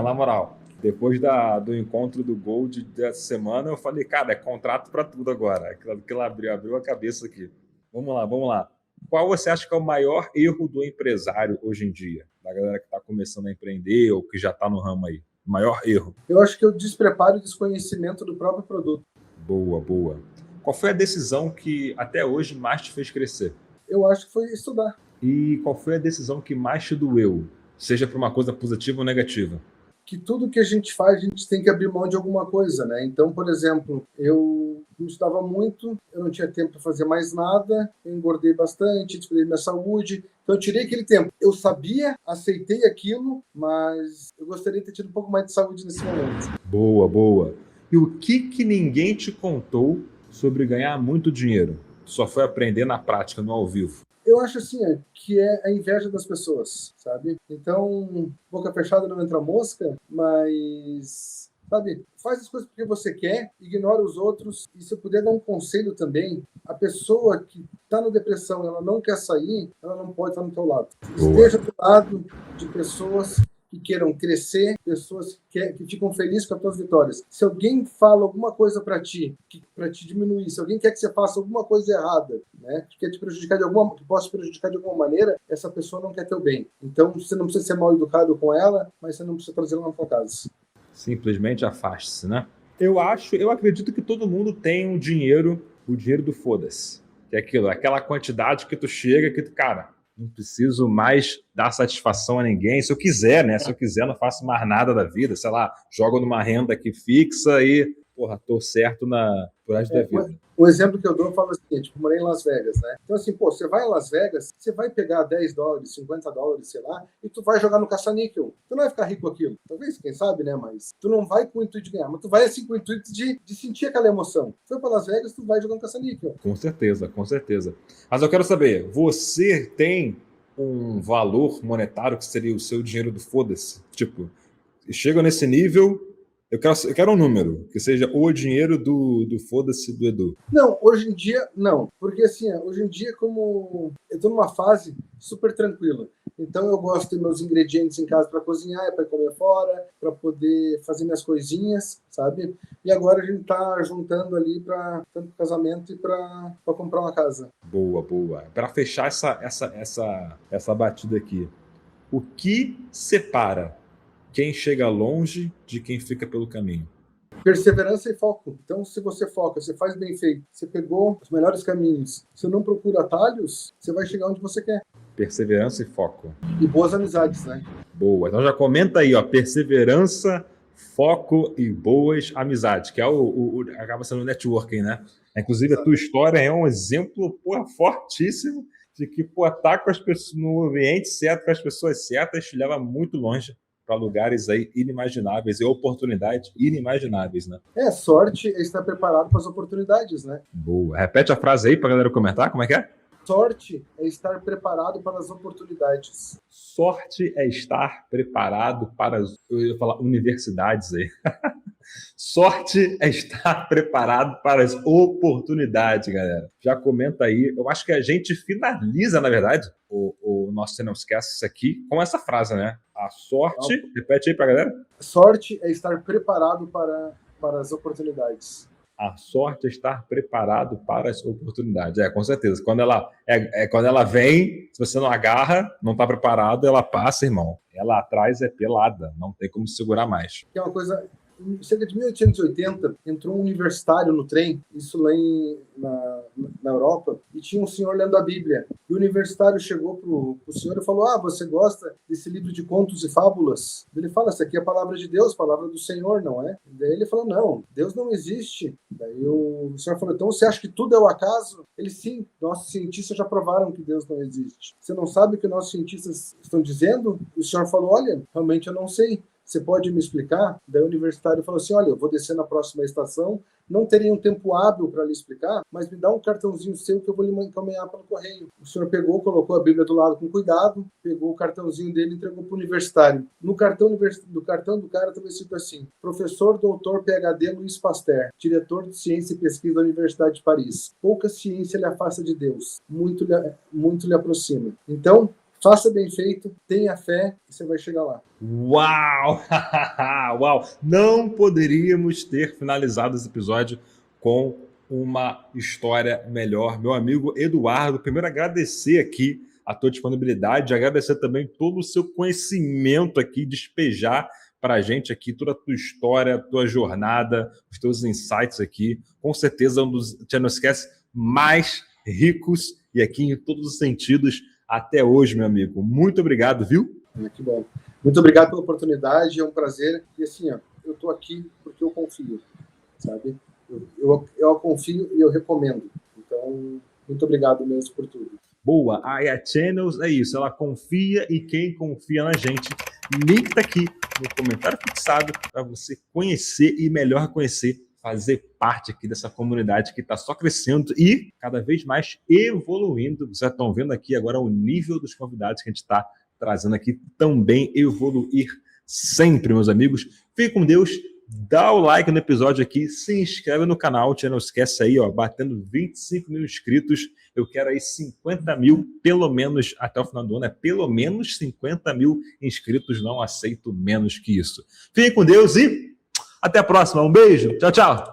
na moral, depois do encontro do Gold dessa semana, eu falei, cara, é contrato para tudo agora. Aquilo abriu a cabeça aqui. Vamos lá. Qual você acha que é o maior erro do empresário hoje em dia? Da galera que está começando a empreender ou que já está no ramo aí? O maior erro? Eu acho que é o despreparo e desconhecimento do próprio produto. Boa. Qual foi a decisão que até hoje mais te fez crescer? Eu acho que foi estudar. E qual foi a decisão que mais te doeu? Seja por uma coisa positiva ou negativa? Que tudo que a gente faz, a gente tem que abrir mão de alguma coisa, né? Então, por exemplo, eu estudava muito, eu não tinha tempo para fazer mais nada, eu engordei bastante, descuidei minha saúde, então eu tirei aquele tempo. Eu sabia, aceitei aquilo, mas eu gostaria de ter tido um pouco mais de saúde nesse momento. Boa. E o que ninguém te contou sobre ganhar muito dinheiro? Só foi aprender na prática, no ao vivo. Eu acho assim, que é a inveja das pessoas, sabe? Então, boca fechada não entra mosca, mas, sabe? Faz as coisas porque você quer, ignora os outros. E se eu puder dar um conselho também, a pessoa que está na depressão, ela não quer sair, ela não pode estar no teu lado. Esteja do lado de pessoas que queiram crescer, pessoas que ficam felizes com as tuas vitórias. Se alguém fala alguma coisa para te diminuir, se alguém quer que você faça alguma coisa errada, né, que quer te prejudicar que possa te prejudicar de alguma maneira, essa pessoa não quer teu bem. Então, você não precisa ser mal educado com ela, mas você não precisa trazê-la na tua casa. Simplesmente afaste-se, né? Eu acredito que todo mundo tem o dinheiro do foda-se. Que é aquela quantidade que tu chega, que tu, cara, não preciso mais dar satisfação a ninguém. Se eu quiser, né? Se eu quiser, não faço mais nada da vida. Sei lá, jogo numa renda aqui fixa e, tô certo por resto da vida. O exemplo que eu dou, eu falo assim, tipo, morei em Las Vegas, né? Então, assim, você vai a Las Vegas, você vai pegar $10, $50, sei lá, e tu vai jogar no caça-níquel. Tu não vai ficar rico com aquilo. Talvez, quem sabe, né? Mas tu não vai com o intuito de ganhar, mas tu vai, assim, com o intuito de sentir aquela emoção. Tu foi pra Las Vegas, tu vai jogar no caça-níquel. Com certeza. Mas eu quero saber, você tem um valor monetário que seria o seu dinheiro do foda-se? Tipo, chega nesse nível... Eu quero um número, que seja o dinheiro do foda-se do Edu. Não, hoje em dia, não. Porque, assim, hoje em dia, como eu tô numa fase super tranquila. Então, eu gosto de ter meus ingredientes em casa para cozinhar, para comer fora, para poder fazer minhas coisinhas, sabe? E agora a gente tá juntando ali para tanto pro casamento e para comprar uma casa. Boa. Para fechar essa batida aqui, o que separa quem chega longe de quem fica pelo caminho? Perseverança e foco. Então, se você foca, você faz bem feito, você pegou os melhores caminhos, você não procura atalhos, você vai chegar onde você quer. Perseverança e foco. E boas amizades, né? Boa. Então já comenta aí, ó, perseverança, foco e boas amizades, que é acaba sendo o networking, né? Inclusive, a tua história é um exemplo, fortíssimo de que, tá com as pessoas no ambiente certo, com as pessoas certas, te leva muito longe para lugares aí inimagináveis e oportunidades inimagináveis, né? Sorte é estar preparado para as oportunidades, né? Boa. Repete a frase aí para a galera comentar, como é que é? Sorte é estar preparado para as oportunidades. Sorte é estar preparado para eu ia falar universidades aí. Sorte é estar preparado para as oportunidades, galera. Já comenta aí. Eu acho que a gente finaliza, na verdade, o nosso Tenoscast aqui com essa frase, né? A sorte... Repete aí pra galera. Sorte é estar preparado para as oportunidades. A sorte é estar preparado para as oportunidades. Com certeza. Quando ela vem, se você não agarra, não está preparado, ela passa, irmão. Ela atrás é pelada. Não tem como segurar mais. Que é uma coisa Em cerca de 1880, entrou um universitário no trem, isso lá na Europa, e tinha um senhor lendo a Bíblia. E o universitário chegou pro senhor e falou: você gosta desse livro de contos e fábulas? Ele fala: essa aqui é a palavra de Deus, palavra do Senhor, não é? E daí ele falou: não, Deus não existe. Daí o senhor falou: então você acha que tudo é o acaso? Ele: sim, nossos cientistas já provaram que Deus não existe. Você não sabe o que nossos cientistas estão dizendo? O senhor falou: olha, realmente eu não sei. Você pode me explicar? Daí o universitário falou assim: olha, eu vou descer na próxima estação, não terei um tempo hábil para lhe explicar, mas me dá um cartãozinho seu que eu vou lhe encaminhar pelo correio. O senhor pegou, colocou a Bíblia do lado com cuidado, pegou o cartãozinho dele e entregou para o universitário. No cartão do cara estava escrito assim: professor doutor PhD Luiz Pasteur, diretor de ciência e pesquisa da Universidade de Paris. Pouca ciência lhe afasta de Deus, muito lhe aproxima. Então, faça bem feito, tenha fé e você vai chegar lá. Uau! Uau! Não poderíamos ter finalizado esse episódio com uma história melhor. Meu amigo Eduardo, primeiro agradecer aqui a tua disponibilidade, agradecer também todo o seu conhecimento aqui, despejar para a gente aqui toda a tua história, a tua jornada, os teus insights aqui. Com certeza um dos Channel Cast mais ricos e aqui em todos os sentidos até hoje, meu amigo. Muito obrigado, viu? Que bom. Muito obrigado pela oportunidade, é um prazer. E assim, eu estou aqui porque eu confio, sabe? Eu confio e eu recomendo. Então, muito obrigado mesmo por tudo. Boa, a Aya Channels é isso, ela confia e quem confia na gente, link tá aqui no comentário fixado para você conhecer e melhor conhecer, fazer parte aqui dessa comunidade que está só crescendo e cada vez mais evoluindo. Vocês já estão vendo aqui agora o nível dos convidados que a gente está trazendo aqui também evoluir sempre, meus amigos. Fique com Deus, dá o like no episódio aqui, se inscreve no canal, não esquece aí, batendo 25 mil inscritos. Eu quero aí 50 mil, pelo menos até o final do ano, pelo menos 50 mil inscritos, não aceito menos que isso. Fique com Deus e até a próxima. Um beijo, tchau, tchau.